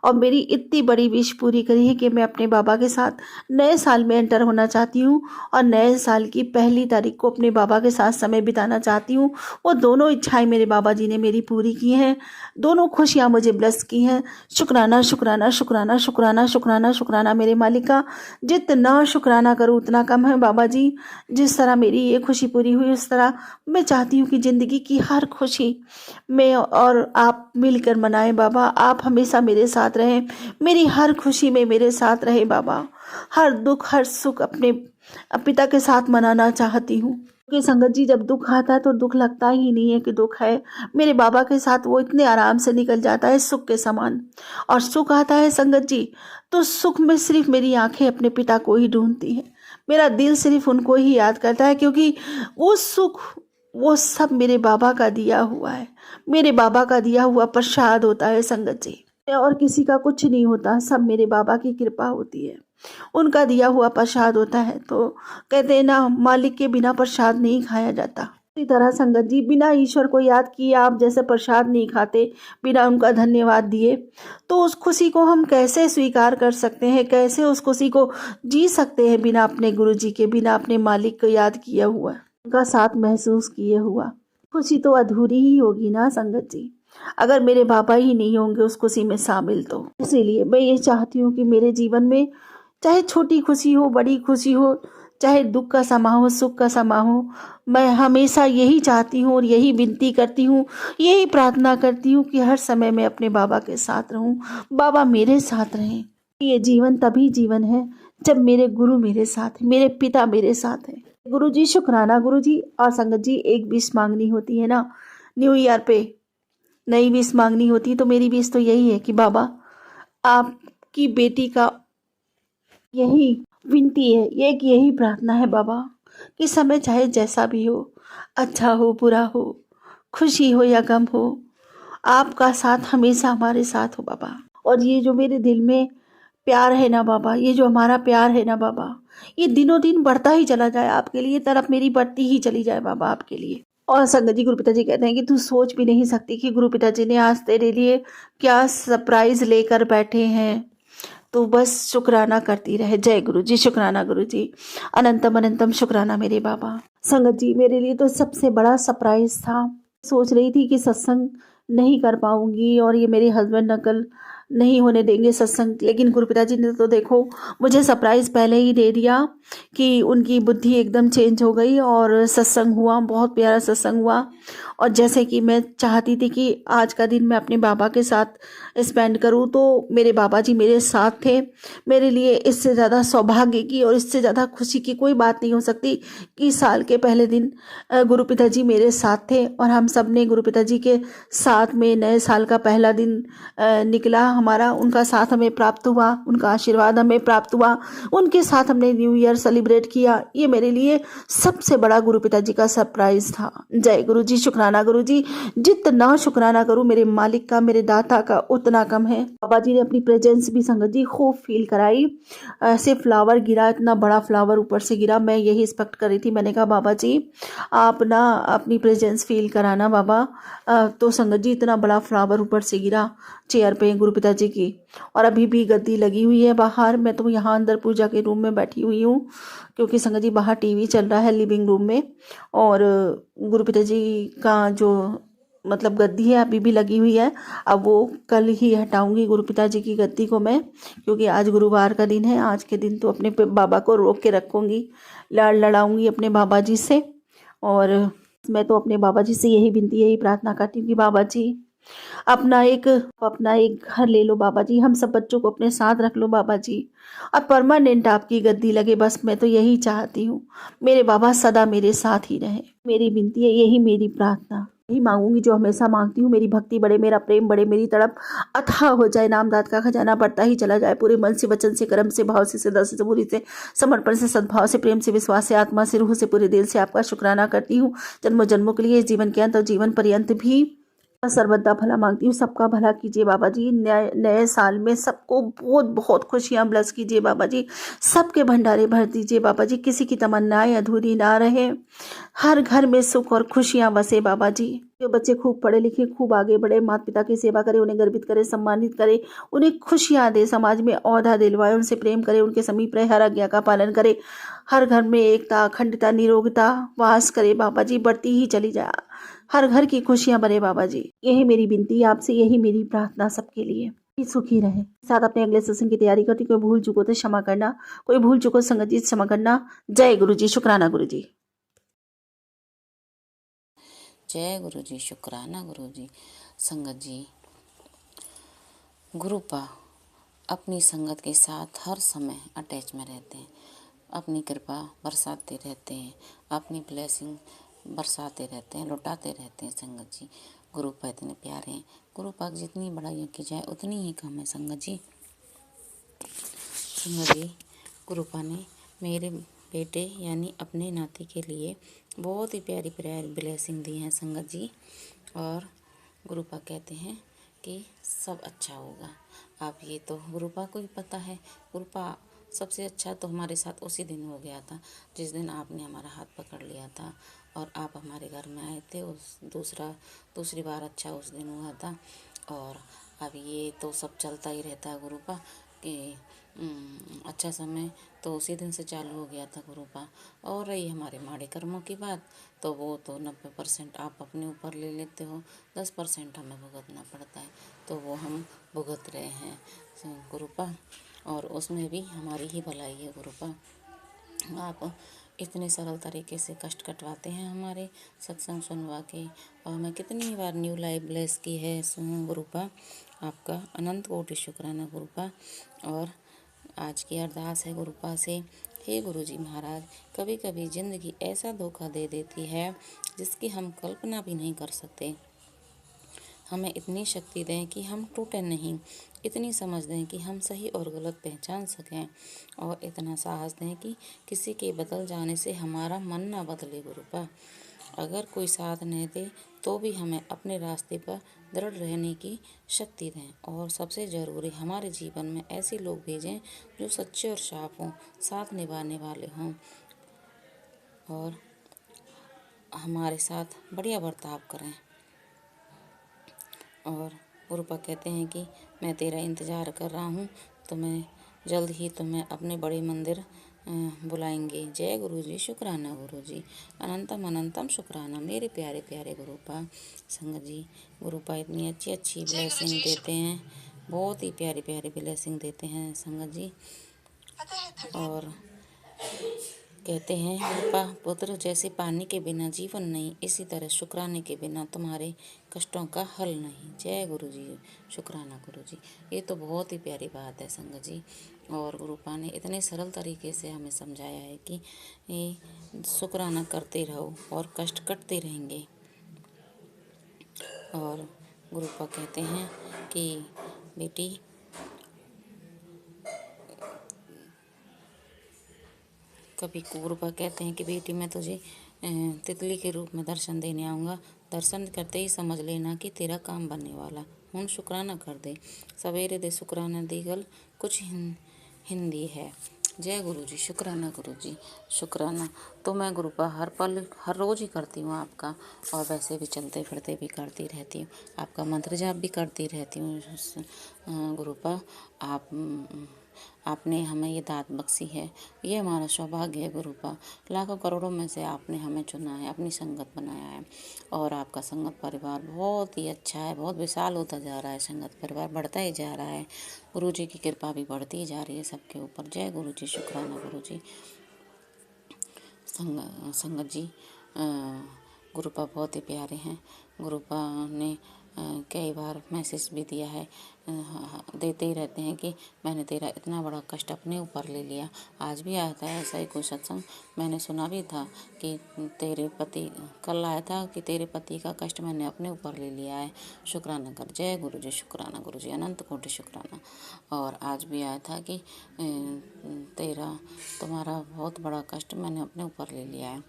और मेरी इतनी बड़ी विश पूरी करी है कि मैं अपने बाबा के साथ नए साल में एंटर होना चाहती हूँ और नए साल की पहली तारीख को अपने बाबा के साथ समय बिताना चाहती हूँ। वो दोनों इच्छाएं मेरे बाबा जी ने मेरी पूरी की हैं, दोनों खुशियाँ मुझे ब्लेस की हैं। शुक्राना शुक्राना शुक्राना शुक्राना शुक्राना शुक्राना मेरे मालिका। जितना शुक्राना करूँ उतना कम है बाबा जी। जिस तरह मेरी ये खुशी पूरी हुई उस तरह मैं चाहती हूँ कि ज़िंदगी की हर खुशी मैं और आप मिलकर मनाएं बाबा। आप हमेशा मेरे साथ रहें, मेरी हर खुशी में मेरे साथ रहे बाबा। हर दुख हर सुख अपने पिता के साथ मनाना चाहती हूँ। क्योंकि संगत जी, जब दुख आता है तो दुख लगता ही नहीं है कि दुख है। मेरे बाबा के साथ वो इतने आराम से निकल जाता है सुख के समान। और सुख आता है संगत जी तो सुख में सिर्फ मेरी आंखें अपने पिता को ही ढूंढती हैं, मेरा दिल सिर्फ उनको ही याद करता है, क्योंकि वो सुख वो सब मेरे बाबा का दिया हुआ है, मेरे बाबा का दिया हुआ प्रसाद होता है संगत जी। और किसी का कुछ नहीं होता, सब मेरे बाबा की कृपा होती है, उनका दिया हुआ प्रसाद होता है। तो कहते हैं ना, मालिक के बिना प्रसाद नहीं खाया जाता। इसी तरह संगत जी बिना ईश्वर को याद किए आप जैसे प्रसाद नहीं खाते, बिना उनका धन्यवाद दिए, तो उस खुशी को हम कैसे स्वीकार कर सकते हैं, कैसे उस खुशी को जी सकते हैं बिना अपने गुरु जी के, बिना अपने मालिक को याद किया हुआ, उनका साथ महसूस किए हुआ। खुशी तो अधूरी ही होगी ना संगत जी, अगर मेरे बाबा ही नहीं होंगे उस खुशी में शामिल तो। इसीलिए मैं ये चाहती हूँ कि मेरे जीवन में चाहे छोटी खुशी हो, बड़ी खुशी हो, चाहे दुख का समा हो, सुख का समा हो, मैं हमेशा यही चाहती हूँ और यही विनती करती हूँ, यही प्रार्थना करती हूँ कि हर समय मैं अपने बाबा के साथ रहूँ, बाबा मेरे साथ रहें। ये जीवन तभी जीवन है जब मेरे गुरु मेरे साथ हैं, मेरे पिता मेरे साथ हैं। गुरु जी शुक्राना गुरु जी। और संगत जी एक विश मांगनी होती है ना, न्यू ईयर पे नई विश मांगनी होती है, तो मेरी विश तो यही है कि बाबा आपकी बेटी का यही विनती है, ये कि यही प्रार्थना है बाबा कि समय चाहे जैसा भी हो, अच्छा हो बुरा हो, खुशी हो या गम हो, आपका साथ हमेशा हमारे साथ हो बाबा। और ये जो मेरे दिल में प्यार है ना बाबा, ये जो हमारा प्यार है ना बाबा, ये दिनों दिन बढ़ता ही चला जाए आपके लिए, तरफ मेरी बढ़ती ही चली जाए बाबा आपके लिए। और संगत जी गुरु पिताजी कहते हैं कि तू सोच भी नहीं सकती कि गुरु पिताजी ने आज तेरे लिए क्या सरप्राइज लेकर बैठे हैं, तो बस शुक्राना करती रहे। जय गुरु जी, शुक्राना गुरु जी, अनंतम अनंतम शुक्राना मेरे बाबा। संगत जी मेरे लिए तो सबसे बड़ा सरप्राइज था, सोच रही थी कि सत्संग नहीं कर पाऊंगी और ये मेरे हस्बैंड अंकल नहीं होने देंगे सत्संग, लेकिन गुरु पिताजी ने तो देखो मुझे सरप्राइज पहले ही दे दिया कि उनकी बुद्धि एकदम चेंज हो गई और सत्संग हुआ, बहुत प्यारा सत्संग हुआ। और जैसे कि मैं चाहती थी कि आज का दिन मैं अपने बाबा के साथ स्पेंड करूं, तो मेरे बाबा जी मेरे साथ थे। मेरे लिए इससे ज़्यादा सौभाग्य की और इससे ज़्यादा खुशी की कोई बात नहीं हो सकती कि साल के पहले दिन गुरु पिताजी मेरे साथ थे और हम सब ने गुरु पिताजी के साथ में नए साल का पहला दिन निकला हमारा, उनका साथ हमें प्राप्त हुआ, उनका आशीर्वाद हमें प्राप्त हुआ, उनके साथ हमने न्यू ईयर सेलिब्रेट किया। ये मेरे लिए सबसे बड़ा गुरु पिताजी का सरप्राइज था। जय गुरु जी, शुक्राना गुरु जी, जितना शुक्राना करूं मेरे मालिक का, मेरे दाता का, उतना कम है। बाबा जी ने अपनी प्रेजेंस भी संगत जी खूब फील कराई। ऐसे फ्लावर गिरा, इतना बड़ा फ्लावर ऊपर से गिरा, मैं यही एक्सपेक्ट कर रही थी। मैंने कहा बाबा जी आप ना अपनी प्रेजेंस फील कराना बाबा। तो संगत जी इतना बड़ा फ्लावर ऊपर से गिरा चेयर पे गुरु पिताजी की, और अभी भी गद्दी लगी हुई है बाहर। मैं तो यहाँ अंदर पूजा के रूम में बैठी हुई हूँ, क्योंकि संगत जी बाहर टीवी चल रहा है लिविंग रूम में, और गुरु पिताजी का जो मतलब गद्दी है अभी भी लगी हुई है। अब वो कल ही हटाऊंगी गुरु पिताजी की गद्दी को मैं, क्योंकि आज गुरुवार का दिन है। आज के दिन तो अपने बाबा को रोक के रखूंगी, लाड़ लड़ाऊंगी अपने बाबा जी से। और मैं तो अपने बाबा जी से यही विनती, यही प्रार्थना करती हूँ कि बाबा जी अपना एक घर ले लो बाबा जी, हम सब बच्चों को अपने साथ रख लो बाबा जी, अब परमानेंट आपकी गद्दी लगे, बस मैं तो यही चाहती हूँ। मेरे बाबा सदा मेरे साथ ही रहे, मेरी विनती है, यही मेरी प्रार्थना, यही मांगूंगी जो हमेशा मांगती हूँ। मेरी भक्ति बढ़े, मेरा प्रेम बढ़े, मेरी तड़प अथाह हो जाए, नामदात का खजाना बढ़ता ही चला जाए। पूरे मन से, वचन से, कर्म से, भाव से, सदा से, सबूरी से, समर्पण से, सद्भाव से, प्रेम से, विश्वास से, आत्मा से, रूह से, पूरे दिल से आपका शुक्राना करती हूँ। जन्मों जन्मों के लिए, इस जीवन के अंत और जीवन पर्यंत भी सर्वदा भला मांगती हूँ। सबका भला कीजिए बाबा जी, नए नए साल में सबको बहुत बहुत खुशियाँ ब्लेस कीजिए बाबा जी, सबके भंडारे भर दीजिए बाबा जी, किसी की तमन्नाएं अधूरी ना रहे, हर घर में सुख और खुशियाँ बसे बाबा जी। जो बच्चे खूब पढ़े लिखे, खूब आगे बढ़े, माता पिता की सेवा करे, उन्हें गर्वित करे, सम्मानित करे, उन्हें खुशियाँ दे, समाज में औधा दिलवाए, उनसे प्रेम करे, उनके समीप रहे, हर आज्ञा का पालन करे, हर घर में एकता, अखंडता, निरोगता वास करे बाबा जी, बढ़ती ही चली जाए, हर घर की खुशियां बने बाबा जी। यही मेरी विनती है आपसे, यही मेरी प्रार्थना सबके लिए कि सुखी रहे। साथ अपने अगले सत्संग की तैयारी करती, कोई भूल चुको तो क्षमा करना, कोई भूल चुको संगत जी क्षमा करना। जय गुरु जी, शुक्राना गुरु जी। जय गुरु जी, शुक्राना गुरु जी। संगत जी, गुरुपा अपनी संगत के साथ हर समय अटैच में रहते हैं, अपनी कृपा बरसाते रहते हैं, अपनी ब्लेसिंग बरसाते रहते हैं, लुटाते रहते हैं। संगत जी, गुरुपा इतने प्यारे हैं। गुरुपा जितनी बड़ाई की जाए उतनी ही कम है। संगत जी, गुरुपा ने मेरे बेटे यानी अपने नाती के लिए बहुत ही प्यारी प्यारी ब्लेसिंग दी है संगत जी। और गुरुपा कहते हैं कि सब अच्छा होगा। आप ये तो गुरुपा को भी पता है। गुरुपा सबसे अच्छा तो हमारे साथ उसी दिन हो गया था जिस दिन आपने हमारा हाथ पकड़ लिया था और आप हमारे घर में आए थे। दूसरी बार अच्छा उस दिन हुआ था। और अब ये तो सब चलता ही रहता है गुरुपा कि अच्छा समय तो उसी दिन से चालू हो गया था गुरुपा। और रही हमारे माड़े कर्मों की बात, तो वो तो 90% आप अपने ऊपर ले लेते हो, 10% हमें भुगतना पड़ता है, तो वो हम भुगत रहे हैं गुरुपा। और उसमें भी हमारी ही भलाई है गुरुपा। आप इतने सरल तरीके से कष्ट कटवाते हैं हमारे सत्संग सुनवा के, और हमें कितनी बार न्यू लाइफ ब्लेस की है गुरुपा। आपका अनंत कोटि शुक्राना गुरुपा। और आज की अरदास है गुरुपा से, हे गुरुजी महाराज, कभी कभी ज़िंदगी ऐसा धोखा दे देती है जिसकी हम कल्पना भी नहीं कर सकते। हमें इतनी शक्ति दें कि हम टूटें नहीं, इतनी समझ दें कि हम सही और गलत पहचान सकें, और इतना साहस दें कि किसी के बदल जाने से हमारा मन ना बदले गुरुपा। अगर कोई साथ नहीं दे तो भी हमें अपने रास्ते पर दृढ़ रहने की शक्ति दें, और सबसे ज़रूरी हमारे जीवन में ऐसे लोग भेजें जो सच्चे और साफ हों, साथ निभाने वाले हों, और हमारे साथ बढ़िया बर्ताव करें। और गुरुपा कहते हैं कि मैं तेरा इंतज़ार कर रहा हूँ, तो मैं जल्द ही तुम्हें अपने बड़े मंदिर बुलाएंगे। जय गुरुजी, शुक्राना गुरुजी, अनंतम अनंतम शुक्राना मेरे प्यारे प्यारे गुरुपा। संगत जी, गुरुपा इतनी अच्छी अच्छी ब्लेसिंग देते हैं, बहुत ही प्यारी प्यारी ब्लेसिंग देते हैं संगत जी। और कहते हैं गुरुपा, पुत्र जैसे पानी के बिना जीवन नहीं, इसी तरह शुक्राने के बिना तुम्हारे कष्टों का हल नहीं। जय गुरुजी, शुक्राना गुरुजी। ये तो बहुत ही प्यारी बात है संगत जी। और गुरुपा ने इतने सरल तरीके से हमें समझाया है कि शुक्राना करते रहो और कष्ट कटते रहेंगे। और गुरुपा कहते हैं कि बेटी, कभी गुरुपा कहते हैं कि बेटी मैं तुझे तितली के रूप में दर्शन देने आऊँगा, दर्शन करते ही समझ लेना कि तेरा काम बनने वाला। हुन शुक्राना कर दे, सवेरे दे शुक्राना दी गल कुछ हिंदी है। जय गुरुजी, शुक्राना गुरुजी, शुक्राना तो मैं गुरुपा हर पल हर रोज़ ही करती हूँ आपका, और वैसे भी चलते फिरते भी करती रहती हूँ, आपका मंत्र जाप भी करती रहती हूँ गुरुपा। आपने हमें ये दात बख्शी है, ये हमारा सौभाग्य है गुरुपा। लाखों करोड़ों में से आपने हमें चुना है, अपनी संगत बनाया है, और आपका संगत परिवार बहुत ही अच्छा है, बहुत विशाल होता जा रहा है, संगत परिवार बढ़ता ही जा रहा है, गुरुजी की कृपा भी बढ़ती ही जा रही है सबके ऊपर। जय गुरुजी, शुक्राना गुरुजी। संगत जी, गुरुपा बहुत ही प्यारे हैं। गुरुपा ने कई बार मैसेज भी दिया है, देते ही रहते हैं कि मैंने तेरा इतना बड़ा कष्ट अपने ऊपर ले लिया। आज भी आया था ऐसा ही कोई सत्संग, मैंने सुना भी था कि तेरे पति, कल आया था कि तेरे पति का कष्ट मैंने अपने ऊपर ले लिया है, शुक्राना कर। जय गुरुजी, शुक्राना गुरुजी, अनंत कोटि शुक्राना। और आज भी आया था कि तुम्हारा बहुत बड़ा कष्ट मैंने अपने ऊपर ले लिया है,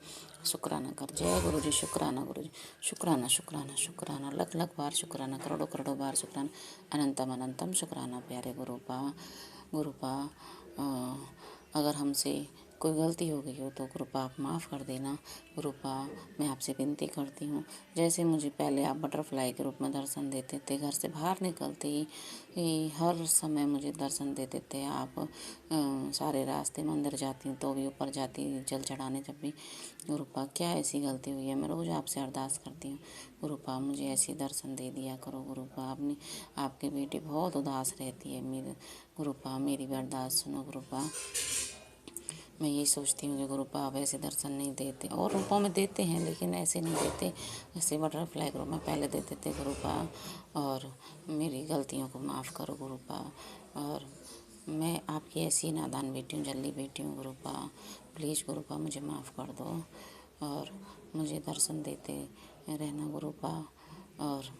शुक्राना कर। जय गुरुजी, शुक्राना गुरुजी, शुक्राना शुक्राना शुक्राना, लख लख बार शुक्राना, करोड़ों करोड़ों बार शुक्राना, अनंतम अनंतम शुक्राना प्यारे गुरुपा। गुरुपा, अगर हमसे कोई गलती हो गई हो तो गुरुपा आप माफ़ कर देना। गुरुपा, मैं आपसे विनती करती हूँ, जैसे मुझे पहले आप बटरफ्लाई के रूप में दर्शन देते थे, घर से बाहर निकलते ही हर समय मुझे दर्शन देते थे आप। सारे रास्ते मंदिर जाती हूँ तो भी ऊपर जाती जल चढ़ाने जब भी। गुरुपा, क्या ऐसी गलती हुई है, मैं रोज़ आपसे अरदास करती हूँ, गुरुपा मुझे ऐसी दर्शन दे दिया करो। गुरुपा, अपनी आपकी बेटी बहुत उदास रहती है, मेरे गुरुपा मेरी भी अरदास सुनो गुरुपा। मैं यही सोचती हूँ कि गुरुपा आप ऐसे दर्शन नहीं देते, और रूपों में देते हैं लेकिन ऐसे नहीं देते जैसे बटरफ्लाई ग्रुप में पहले देते थे गुरुपा। और मेरी गलतियों को माफ़ करो गुरुपा, और मैं आपकी ऐसी नादान बेटी हूँ, जल्दी बेटी हूँ गुरुपा, प्लीज़ गुरुपा मुझे माफ़ कर दो, और मुझे दर्शन देते रहना गुरुपा। और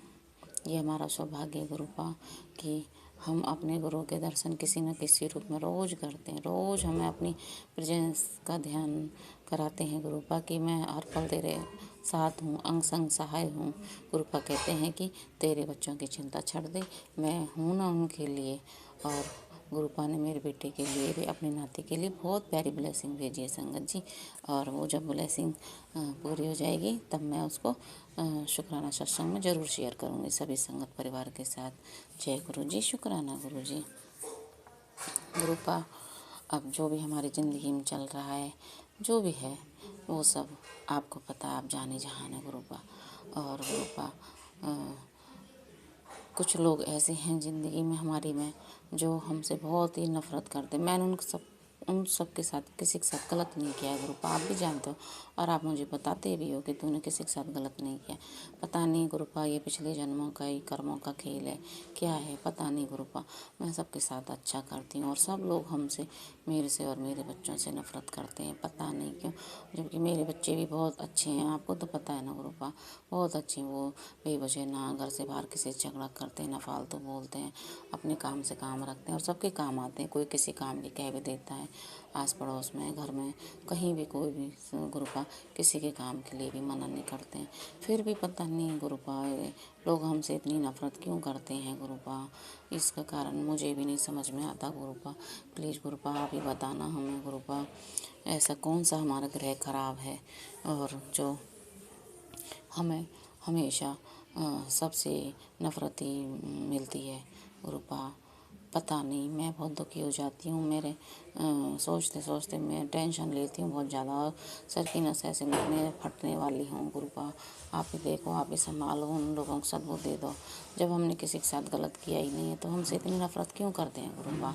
ये हमारा सौभाग्य है गुरुपा कि हम अपने गुरु के दर्शन किसी न किसी रूप में रोज़ करते हैं, रोज़ हमें अपनी प्रेजेंस का ध्यान कराते हैं गुरुपा कि मैं हर पल तेरे साथ हूँ, अंग संग सहाय हूँ। गुरुपा कहते हैं कि तेरे बच्चों की चिंता छोड़ दे, मैं हूँ ना उनके लिए। और गुरुपा ने मेरे बेटे के लिए भी, अपने नाती के लिए बहुत प्यारी ब्लेसिंग भेजी है संगत जी। और वो जब ब्लेसिंग पूरी हो जाएगी तब मैं उसको शुक्राना सत्संग में ज़रूर शेयर करूँगी सभी संगत परिवार के साथ। जय गुरु जी, शुक्राना गुरु जी। गुरुपा, अब जो भी हमारी ज़िंदगी में चल रहा है, जो भी है वो सब आपको पता है, आप जाने जहान है गुरुपा। और गुरुपा, कुछ लोग ऐसे हैं ज़िंदगी में हमारी में जो हमसे बहुत ही नफ़रत करते। मैंने उन सब के साथ किसी के साथ गलत नहीं किया है गुरुपा, आप भी जानते हो और आप मुझे बताते भी हो कि तूने किसी के साथ गलत नहीं किया। पता नहीं गुरुपा, ये पिछले जन्मों का ही कर्मों का खेल है, क्या है पता नहीं गुरुपा। मैं सबके साथ अच्छा करती हूँ और सब लोग हमसे, मेरे से और मेरे बच्चों से नफ़रत करते हैं, पता नहीं क्यों। जबकि मेरे बच्चे भी बहुत अच्छे हैं, आपको तो पता है ना गुरुपा, बहुत अच्छे हैं वो। बेवजह ना घर से बाहर किसी से झगड़ा करते हैं, ना फालतू बोलते हैं, अपने काम से काम रखते हैं और सबके काम आते हैं। कोई किसी काम की कह भी देता है, आस पड़ोस में, घर में, कहीं भी कोई भी गुरुपा किसी के काम के लिए भी मना नहीं करते हैं। फिर भी पता नहीं गुरुपा लोग हमसे इतनी नफ़रत क्यों करते हैं गुरुपा, इसका कारण मुझे भी नहीं समझ में आता गुरुपा। प्लीज़ गुरुपा आप ही बताना हमें गुरुपा, ऐसा कौन सा हमारा ग्रह खराब है और जो हमें हमेशा सबसे नफ़रत ही मिलती है गुरुपा। पता नहीं, मैं बहुत दुखी हो जाती हूँ। मेरे सोचते सोचते मैं टेंशन लेती हूँ बहुत ज़्यादा और सर की नस ऐसे फटने वाली हूँ गुरुपा। आप ही देखो, आप ही संभालो, उन लोगों को सबूत दे दो। जब हमने किसी के साथ गलत किया ही नहीं है तो हमसे इतनी नफ़रत क्यों करते हैं गुरुपा।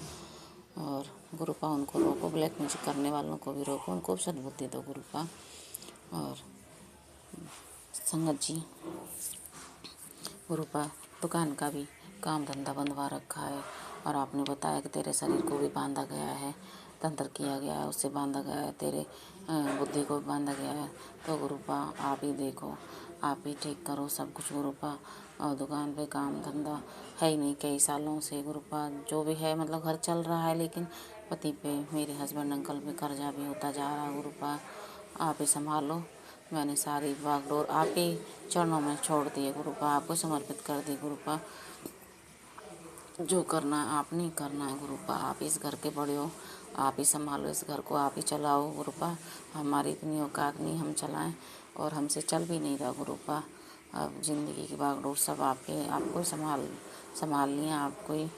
और गुरुपा उनको रोको, ब्लैक मैजिक करने वालों को भी रोको, उनको भी सद्बुद्धि दो गुरुपा। और संगत जी, गुरुपा दुकान का भी काम धंधा बंधवा रखा है और आपने बताया कि तेरे शरीर को भी बांधा गया है, तंत्र किया गया है, उससे बांधा गया है, तेरे बुद्धि को भी बांधा गया है। तो गुरुपा आप ही देखो, आप ही ठीक करो सब कुछ गुरुपा। और दुकान पे काम धंधा है ही नहीं कई सालों से गुरुपा, जो भी है मतलब घर चल रहा है, लेकिन पति पे, मेरे हस्बैंड अंकल पे कर्जा भी होता जा रहा है गुरुपा। आप ही संभालो। मैंने सारी बागडोर आप ही चरणों में छोड़ दिए गुरुपा, आपको समर्पित कर दी गुरुपा। जो करना है आप नहीं करना है गुरुपा, आप इस घर के बड़े हो, आप ही संभालो इस घर को, आप ही चलाओ गुरुपा। हमारी इतनी औकात नहीं हम चलाएं और हमसे चल भी नहीं रहा गुरुपा। अब ज़िंदगी की बागडोर सब आपको ही संभाल लिया, आपको ही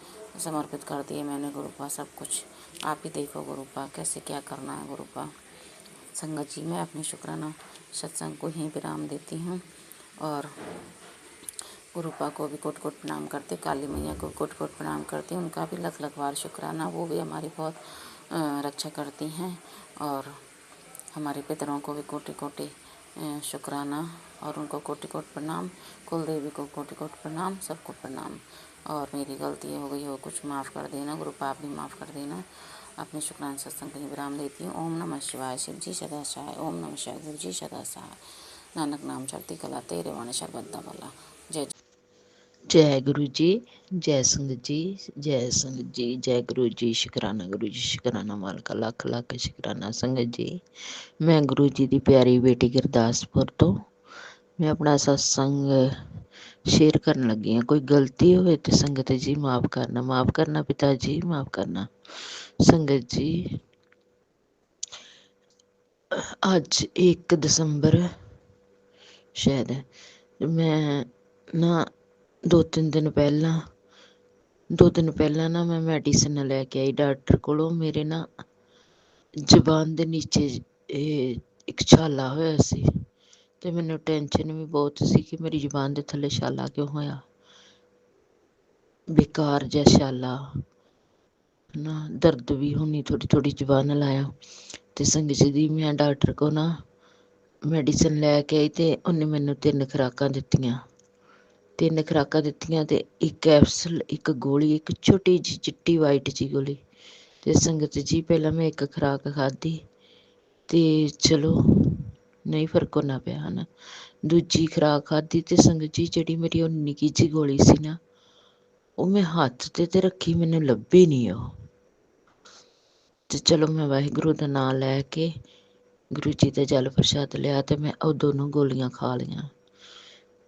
समर्पित कर दिए मैंने गुरुपा। सब कुछ आप ही देखो गुरुपा, कैसे क्या करना है गुरुपा। संगत जी, मैं अपनी शुक्राना सत्संग को यहीं विराम देती हूँ और गुरुपा को भी कोट कोट प्रणाम करती, काली मैया को कोट कोट प्रणाम करती हूँ, उनका भी लख लख बार शुक्राना। वो भी हमारी बहुत रक्षा करती हैं। और हमारे पितरों को भी कोटि कोटि शुक्राना और उनको कोटि कोटि प्रणाम। कुल देवी को कोटि कोटि प्रणाम, सबको प्रणाम। और मेरी गलती हो गई हो कुछ माफ़ कर देना गुरुपा, आप भी माफ़ कर देना। अपने शुक्राना सत्संग के विराम देती हूँ। ओम नमः शिवाय, शिव जी सदा सहाय। ओम नमः शिवाय, गुरु जी सदा सहाय। नानक नाम चढ़ती कला, तेरे वाणी शरबद्दा वाला। जय जय गुरु जी, जय संगत जी, जय संगत जी, जय गुरु जी, शुकराना गुरु जी, शुकराना मालका, लख लख शुकराना संगत जी। मैं गुरु जी की प्यारी बेटी गुरदासपुर तो मैं अपना सत्संग शेयर करन लगी हाँ। कोई गलती होवे तो संगत जी माफ़ करना पिता जी, माफ़ करना संगत जी। अज 1 दसंबर शायद मैं ना 2-3 दिन पहला ना मैं मैडिसिन लैके आई डॉक्टर कोलों। मेरे ना जबान दे नीचे एक छाला होया सी ते मैनू टेंशन भी बहुत सी कि मेरी जबान दे थल्ले छाला क्यों होया, बेकार जा छाला ना, दर्द भी होनी थोड़ी थोड़ी जबान लाया। ते संगत जी मैं डॉक्टर को ना मैडिसिन लैके आई ते उन्हें मैनू 3 खुराकां दित्तियां। 3 खुराकां दित्तियां ते एक कैप्सूल, एक गोली, एक छोटी जी चिट्टी वाइट जी गोली। ते संगत जी पहला मैं एक खुराक खाधी ते चलो नहीं फर्क होना पिया है ना। दूजी खुराक खाधी ते संगत जी जिहड़ी मेरी ओह निक्की जी गोली सी ना, ਉਹ मैं हत्थ ते रखी, मैनू लभी नहीं ਉਹ। ਤੇ चलो मैं वाहिगुरु ਦਾ नाम लैके गुरु जी का जल प्रसाद लिया तो मैं ਉਹ दोनों गोलियां खा लियां।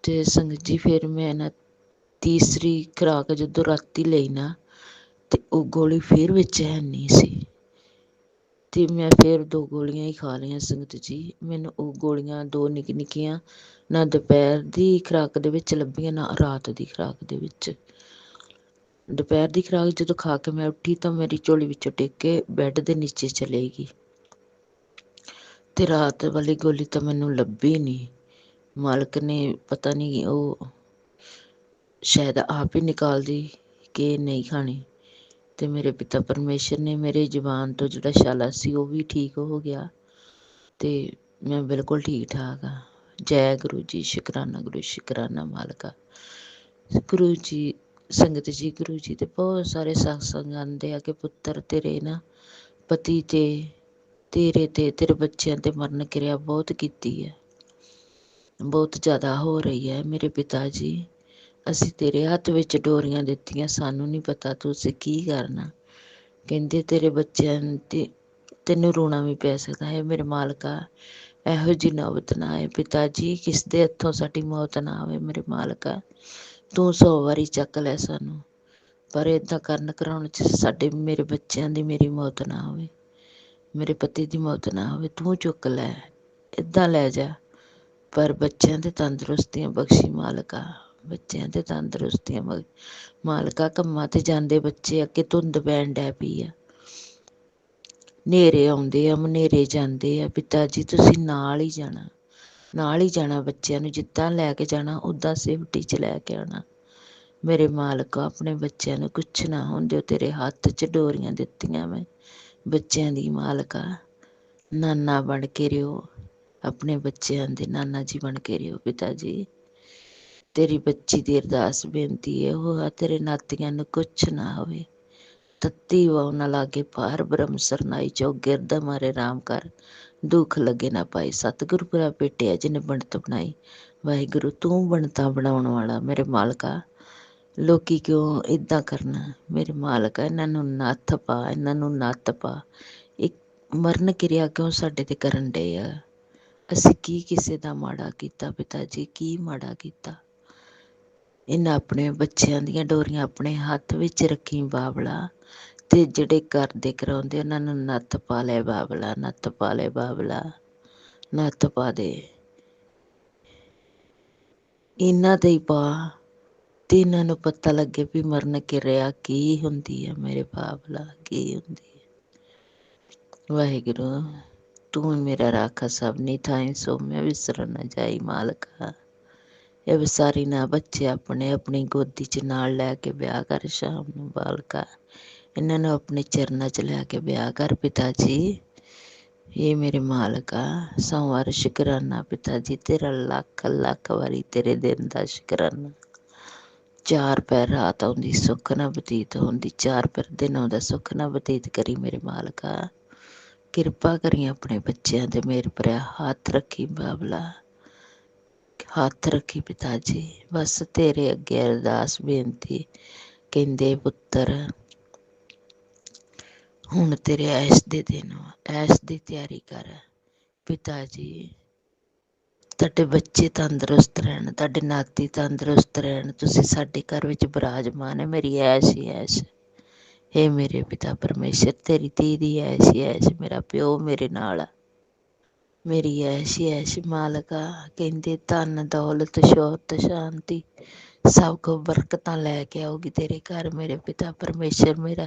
ਤੇ संगत जी फिर मैं ना तीसरी खुराक जो राती ਲਈ ना ਤੇ ਉਹ ਗੋਲੀ ਫਿਰ ਵਿੱਚ ਹੈ ਨਹੀਂ ਸੀ ਤੇ ਮੈਂ ਫਿਰ 2 ਗੋਲੀਆਂ ਹੀ ਖਾ ਲਈਆਂ ਸੰਗਤ ਜੀ। ਮੈਨੂੰ ਉਹ ਗੋਲੀਆਂ 2 ਨਿੱਕੀਆਂ ਨਾ ਦੁਪਹਿਰ ਦੀ ਖੁਰਾਕ ਦੇ ਵਿੱਚ ਲੱਭੀਆਂ, ਨਾ ਰਾਤ ਦੀ ਖੁਰਾਕ ਦੇ ਵਿੱਚ। ਦੁਪਹਿਰ ਦੀ ਖੁਰਾਕ ਜਦੋਂ ਖਾ ਕੇ ਮੈਂ ਉੱਠੀ ਤਾਂ ਮੇਰੀ ਝੋਲੀ ਵਿੱਚੋਂ ਡਿੱਗ ਕੇ ਬੈੱਡ ਦੇ ਨੀਚੇ ਚਲੇ ਗਈ ਤੇ ਰਾਤ ਵਾਲੀ ਗੋਲੀ ਤਾਂ ਮੈਨੂੰ ਲੱਭੀ ਨਹੀਂ। ਮਾਲਕ ਨੇ ਪਤਾ ਨਹੀਂ ਉਹ ਸ਼ਾਇਦ ਆਪ ਹੀ ਨਿਕਾਲਦੀ ਕਿ ਨਹੀਂ ਖਾਣੀ। ਤੇ ਮੇਰੇ ਪਿਤਾ ਪਰਮੇਸ਼ਰ ਨੇ ਮੇਰੇ ਜ਼ੁਬਾਨ ਤੋਂ ਜਿਹੜਾ ਛਾਲਾ ਸੀ ਉਹ ਵੀ ਠੀਕ ਹੋ ਗਿਆ ਤੇ ਮੈਂ ਬਿਲਕੁਲ ਠੀਕ ਠਾਕ ਆ। ਜੈ ਗੁਰੂ ਜੀ, ਸ਼ੁਕਰਾਨਾ ਗੁਰੂ, ਸ਼ੁਕਰਾਨਾ ਮਾਲਕਾ। ਗੁਰੂ ਜੀ, ਸੰਗਤ ਜੀ, ਗੁਰੂ ਜੀ ਦੇ ਬਹੁਤ ਸਾਰੇ ਸਤਸੰਗ ਆਉਂਦੇ ਆ ਕਿ ਪੁੱਤਰ ਤੇਰੇ ਨਾ ਪਤੀ ਤੇ ਤੇਰੇ ਬੱਚਿਆਂ ਤੇ ਮਰਨ ਕਿਰਿਆ ਬਹੁਤ ਕੀਤੀ ਹੈ, ਬਹੁਤ ਜ਼ਿਆਦਾ ਹੋ ਰਹੀ ਹੈ। ਮੇਰੇ ਪਿਤਾ ਜੀ, ਅਸੀਂ ਤੇਰੇ ਹੱਥ ਵਿੱਚ ਡੋਰੀਆਂ ਦਿੱਤੀਆਂ, ਸਾਨੂੰ ਨਹੀਂ ਪਤਾ ਤੁਸੀਂ ਕੀ ਕਰਨਾ। ਕਹਿੰਦੇ ਤੇਰੇ ਬੱਚਿਆਂ ਤੇ ਤੈਨੂੰ ਰੋਣਾ ਵੀ ਪੈ ਸਕਦਾ ਹੈ। ਮੇਰੇ ਮਾਲਕਾ, ਇਹੋ ਜਿਹੀ ਨੌਬਤ ਨਾ ਆਏ ਪਿਤਾ ਜੀ, ਕਿਸ ਦੇ ਹੱਥੋਂ ਸਾਡੀ ਮੌਤ ਨਾ ਆਵੇ। ਮੇਰੇ ਮਾਲਕਾ, ਤੂੰ 100 ਵਾਰੀ ਚੱਕ ਲੈ ਸਾਨੂੰ, ਪਰ ਏਦਾਂ ਕਰਨ ਕਰਾਉਣ 'ਚ ਸਾਡੇ ਮੇਰੇ ਬੱਚਿਆਂ ਦੀ ਮੇਰੀ ਮੌਤ ਨਾ ਹੋਵੇ, ਮੇਰੇ ਪਤੀ ਦੀ ਮੌਤ ਨਾ ਹੋਵੇ। ਤੂੰ ਚੁੱਕ ਲੈ, ਏਦਾਂ ਲੈ ਜਾ, ਪਰ ਬੱਚਿਆਂ ਦੇ ਤੰਦਰੁਸਤੀਆਂ ਬਖਸ਼ੀ ਮਾਲਕਾ, ਬੱਚਿਆਂ ਦੇ ਤੰਦਰੁਸਤੀਆਂ ਮਾਲਕਾ। ਕੰਮਾਂ ਤੇ ਜਾਂਦੇ ਬੱਚੇ ਅੱਗੇ ਧੁੰਦ ਪੈਣ ਡੈ ਪਈ ਆ, ਹਨੇਰੇ ਆਉਂਦੇ ਆ, ਹਨੇਰੇ ਜਾਂਦੇ ਆ। ਪਿਤਾ ਜੀ ਤੁਸੀਂ ਨਾਲ ਹੀ ਜਾਣਾ, ਨਾਲ ਹੀ ਜਾਣਾ, ਬੱਚਿਆਂ ਨੂੰ ਜਿੱਦਾਂ ਲੈ ਕੇ ਜਾਣਾ ਉੱਦਾਂ ਸੇਫਟੀ 'ਚ ਲੈ ਕੇ ਆਉਣਾ। ਮੇਰੇ ਮਾਲਕਾ, ਆਪਣੇ ਬੱਚਿਆਂ ਨੂੰ ਕੁਛ ਨਾ ਹੋਣ ਦਿਓ, ਤੇਰੇ ਹੱਥ 'ਚ ਡੋਰੀਆਂ ਦਿੱਤੀਆਂ ਮੈਂ ਬੱਚਿਆਂ ਦੀ ਮਾਲਕਾ। ਨਾਨਾ ਬਣ ਕੇ ਰਿਓ, ਆਪਣੇ ਬੱਚਿਆਂ ਦੇ ਨਾਨਾ ਜੀ ਬਣ ਕੇ ਰਿਓ ਪਿਤਾ ਜੀ। ਤੇਰੀ ਬੱਚੀ ਦੀ ਅਰਦਾਸ ਬੇਨਤੀ ਇਹੋ ਆ, ਤੇਰੇ ਨਾਤੀਆਂ ਨੂੰ ਕੁਛ ਨਾ ਹੋਵੇ। ਤੱਤੀ ਵਾਹ ਨਾ ਲਾਗੇ ਪਾਰ ਬ੍ਰਹਮ ਸਰਨਾਈ ਚੋ ਗਿਰਦ ਮਾਰੇ ਰਾਮ ਕਰ, ਦੁੱਖ ਲੱਗੇ ਨਾ ਪਾਈ। ਸਤਿਗੁਰੂ ਪੁਰਾ ਭੇਟਿਆ ਜਿਹਨੇ ਬਣਤ ਬਣਾਈ। ਵਾਹਿਗੁਰੂ, ਤੂੰ ਬਣਤਾ ਬਣਾਉਣ ਵਾਲਾ। ਮੇਰੇ ਮਾਲਕਾ, ਲੋਕੀ ਕਿਉਂ ਏਦਾਂ ਕਰਨਾ। ਮੇਰੇ ਮਾਲਕਾ, ਇਹਨਾਂ ਨੂੰ ਨੱਥ ਪਾ, ਇਹਨਾਂ ਨੂੰ ਨੱਥ ਪਾ। ਇੱਕ ਮਰਨ ਕਿਰਿਆ ਕਿਉਂ ਸਾਡੇ ਤੇ ਕਰਨ ਡੇ ਆ। ਅਸੀਂ ਕੀ ਕਿਸੇ ਦਾ ਮਾੜਾ ਕੀਤਾ ਪਿਤਾ ਜੀ, ਕੀ ਮਾੜਾ ਕੀਤਾ। ਇਹਨਾਂ ਆਪਣੇ ਬੱਚਿਆਂ ਦੀਆਂ ਡੋਰੀਆਂ ਆਪਣੇ ਹੱਥ ਵਿੱਚ ਰੱਖੀ ਬਾਬਲਾ, ਤੇ ਜਿਹੜੇ ਕਰਦੇ ਕਰਾਉਂਦੇ ਉਹਨਾਂ ਨੂੰ ਨੱਥ ਪਾ ਲੈ ਬਾਬਲਾ, ਨੱਥ ਪਾ ਲੈ ਬਾਬਲਾ, ਨੱਥ ਪਾ ਦੇ ਇਹਨਾਂ ਦੇ ਹੀ ਪਾ, ਤੇ ਇਹਨਾਂ ਨੂੰ ਪਤਾ ਲੱਗੇ ਵੀ ਮਰਨ ਕਿਰਿਆ ਕੀ ਹੁੰਦੀ ਹੈ। ਮੇਰੇ ਬਾਬਲਾ, ਕੀ ਹੁੰਦੀ ਹੈ। ਵਾਹਿਗੁਰੂ, ਤੂੰ ਮੇਰਾ ਰਾਖਾ ਸਭਨੀ ਥਾਈਂ, ਸੋ ਮੈਂ ਵਿਸਰ ਨਾ ਜਾਈ ਮਾਲਕਾ। ਇਹ ਵਿਸਾਰੀ ਨਾ ਬੱਚੇ ਆਪਣੇ ਆਪਣੀ ਗੋਦੀ 'ਚ ਨਾਲ ਲੈ ਕੇ ਵਿਆਹ ਕਰ ਸ਼ਾਮ ਨੂੰ ਬਾਲਕਾ। ਇਹਨਾਂ ਨੂੰ ਆਪਣੇ ਚਰਨਾਂ 'ਚ ਲੈ ਕੇ ਵਿਆਹ ਕਰ ਪਿਤਾ ਜੀ। ਇਹ ਮੇਰੇ ਮਾਲਕਾ, ਸੋਮਵਾਰ ਸ਼ੁਕਰਾਨਾ ਪਿਤਾ ਜੀ, ਤੇਰਾ ਲੱਖ ਲੱਖ ਵਾਰੀ ਤੇਰੇ ਦਿਨ ਦਾ ਸ਼ੁਕਰਾਨਾ। 4 ਪਹਿਰ ਰਾਤ ਆਉਂਦੀ ਸੁੱਖ ਨਾ ਬਤੀਤ ਹੁੰਦੀ, 4 ਪਹਿਰ ਦਿਨ ਆਉਂਦਾ ਸੁੱਖ ਨਾ ਬਤੀਤ ਕਰੀ। ਮੇਰੇ ਮਾਲਕਾ, ਕਿਰਪਾ ਕਰੀ ਆਪਣੇ ਬੱਚਿਆਂ ਤੇ ਮੇਰ ਭਰਿਆ ਹੱਥ ਰੱਖੀ ਬਾਬਲਾ, ਹੱਥ ਰੱਖੀ ਪਿਤਾ ਜੀ। ਬਸ ਤੇਰੇ ਅੱਗੇ ਅਰਦਾਸ ਬੇਨਤੀ, ਕਹਿੰਦੇ ਪੁੱਤਰ ਹੁਣ ਤੇਰੇ ਐਸ਼ ਦੇ ਦਿਨ, ਐਸ਼ ਦੀ ਤਿਆਰੀ ਕਰ ਪਿਤਾ ਜੀ। ਤੁਹਾਡੇ ਬੱਚੇ ਤੰਦਰੁਸਤ ਰਹਿਣ, ਤੁਹਾਡੇ ਨਾਤੀ ਤੰਦਰੁਸਤ ਰਹਿਣ, ਤੁਸੀਂ ਸਾਡੇ ਘਰ ਵਿੱਚ ਬਿਰਾਜਮਾਨ ਹੈ। ਮੇਰੀ ਐਸ਼ ਹੀ ਐਸ਼, ਇਹ ਮੇਰੇ ਪਿਤਾ ਪਰਮੇਸ਼ਰ, ਤੇਰੀ ਧੀ ਦੀ ਐਸ਼ ਹੀ ਐਸ਼। ਮੇਰਾ ਪਿਓ ਮੇਰੇ ਨਾਲ ਆ, ਮੇਰੀ ਐਸ਼ ਹੀ ਐਸ਼ ਮਾਲਕਾ। ਕਹਿੰਦੇ ਧਨ ਦੌਲਤ ਸ਼ੌਹਰਤ ਸ਼ਾਂਤੀ ਸਭ ਕੁ ਬਰਕਤਾਂ ਲੈ ਕੇ ਆਉਗੀ ਤੇਰੇ ਘਰ। ਮੇਰੇ ਪਿਤਾ ਪਰਮੇਸ਼ਰ ਮੇਰਾ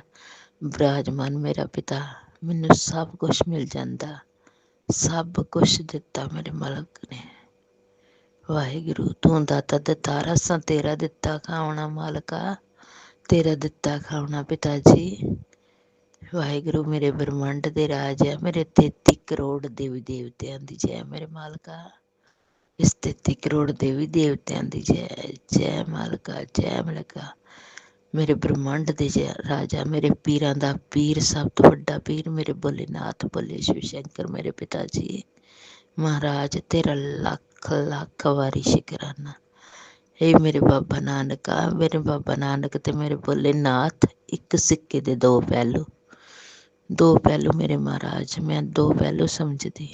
ਬਿਰਾਜਮਾਨ, ਮੇਰਾ ਪਿਤਾ, ਮੈਨੂੰ ਸਭ ਕੁਛ ਮਿਲ ਜਾਂਦਾ, ਸਭ ਕੁਛ ਦਿੱਤਾ ਮੇਰੇ ਮਾਲਕ ਨੇ। ਵਾਹਿਗੁਰੂ, ਤੂੰ ਦਾਤਾ ਦਿੱਤਾ, ਅਸਾਂ ਤੇਰਾ ਦਿੱਤਾ ਖਾਵਣਾ ਮਾਲਕਾ, ਤੇਰਾ ਦਿੱਤਾ ਖਾਵਣਾ ਪਿਤਾ ਜੀ। ਵਾਹਿਗੁਰੂ, ਮੇਰੇ ਬ੍ਰਹਮੰਡ ਦੇ ਰਾਜ ਹੈ, ਮੇਰੇ 33 ਕਰੋੜ ਦੇਵੀ ਦੇਵਤਿਆਂ ਦੀ ਜੈ। ਮੇਰੇ ਮਾਲਕਾ, ਇਸ 33 ਕਰੋੜ ਦੇਵੀ ਦੇਵਤਿਆਂ ਦੀ ਜੈ, ਜੈ ਮਾਲਕਾ, ਜੈ ਮਾਲਕਾ। ਮੇਰੇ ਬ੍ਰਹਮੰਡ ਦੇ ਜੈ ਰਾਜਾ, ਮੇਰੇ ਪੀਰਾਂ ਦਾ ਪੀਰ, ਸਭ ਤੋਂ ਵੱਡਾ ਪੀਰ ਮੇਰੇ ਭੋਲੇਨਾਥ, ਭੋਲੇ ਸ਼ਿਵ ਸ਼ੰਕਰ ਮੇਰੇ ਪਿਤਾ ਜੀ। ਮਹਾਰਾਜ, ਤੇਰਾ ਲੱਖ ਲੱਖ ਵਾਰੀ ਸ਼ੁਕਰਾਨਾ। ਇਹ ਮੇਰੇ ਬਾਬਾ ਨਾਨਕਾ, ਮੇਰੇ ਬਾਬਾ ਨਾਨਕ ਤੇ ਮੇਰੇ ਭੋਲੇਨਾਥ ਇੱਕ ਸਿੱਕੇ ਦੇ 2 ਪਹਿਲੂ, 2 ਪਹਿਲੂ ਮੇਰੇ ਮਹਾਰਾਜ, ਮੈਂ 2 ਪਹਿਲੂ ਸਮਝਦੀ।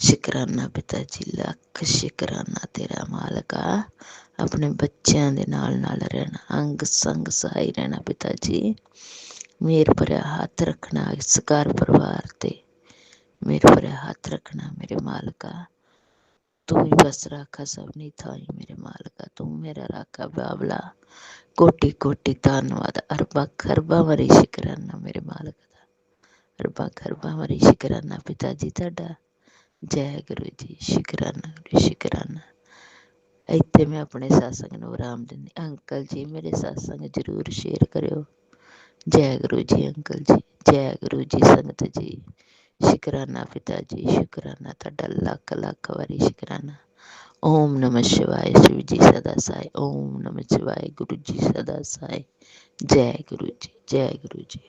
ਸ਼ੁਕਰਾਨਾ ਪਿਤਾ ਜੀ, ਲੱਖ ਸ਼ੁਕਰਾਨਾ ਤੇਰਾ ਮਾਲਕਾ। ਆਪਣੇ ਬੱਚਿਆਂ ਦੇ ਨਾਲ ਰਹਿਣਾ, ਅੰਗ ਸੰਗ ਸਹਾਈ ਰਹਿਣਾ। ਪਿਤਾ ਜੀ ਮੇਰ ਭਰਿਆ ਹੱਥ ਰੱਖਣਾ ਇਸ ਘਰ ਪਰਿਵਾਰ ਤੇ, ਮੇਰ ਭਰਿਆ ਹੱਥ ਰੱਖਣਾ ਮੇਰੇ ਮਾਲਕਾ। ਤੂੰ ਹੀ ਬਸ ਰਾਖਾ ਸਭਨੀ ਥਾਈ ਮੇਰੇ ਮਾਲਕਾ, ਤੂੰ ਮੇਰਾ ਰਾਖਾ ਬਾਬਲਾ। ਕੋਟੀ ਕੋਟੀ ਧੰਨਵਾਦ, ਅਰਬਾਂ ਖਰਬਾਂ ਵਾਰੀ ਸ਼ੁਕਰਾਨਾ ਮੇਰੇ ਮਾਲਕ ਦਾ, ਅਰਬਾਂ ਖਰਬਾਂ ਵਾਰੀ ਸ਼ੁਕਰਾਨਾ ਪਿਤਾ ਜੀ ਤੁਹਾਡਾ। ਜੈ ਗੁਰੂ ਜੀ, ਸ਼ੁਕਰਾਨਾ ਗੁਰੂ ਸ਼ੁਕਰਾਨਾ। ਇੱਥੇ ਮੈਂ ਆਪਣੇ ਸਤਸੰਗ ਨੂੰ ਆਰਾਮ ਦਿੰਦੀ। ਅੰਕਲ ਜੀ ਮੇਰੇ ਸਤਸੰਗ ਜ਼ਰੂਰ ਸ਼ੇਅਰ ਕਰਿਓ। ਜੈ ਗੁਰੂ ਜੀ ਅੰਕਲ ਜੀ, ਜੈ ਗੁਰੂ ਜੀ ਸੰਗਤ ਜੀ। ਸ਼ੁਕਰਾਨਾ ਪਿਤਾ ਜੀ, ਸ਼ੁਕਰਾਨਾ ਤੁਹਾਡਾ ਲੱਖ ਲੱਖ ਵਾਰੀ ਸ਼ੁਕਰਾਨਾ। ਓਮ ਨਮः ਸ਼ਿਵਾਏ, ਸ਼ਿਵ ਜੀ ਸਦਾ ਸਾਏ। ਓਮ ਨਮः ਸ਼ਿਵਾਏ, ਗੁਰੂ ਜੀ ਸਦਾ ਸਾਏ। ਜੈ ਗੁਰੂ ਜੀ, ਜੈ ਗੁਰੂ ਜੀ।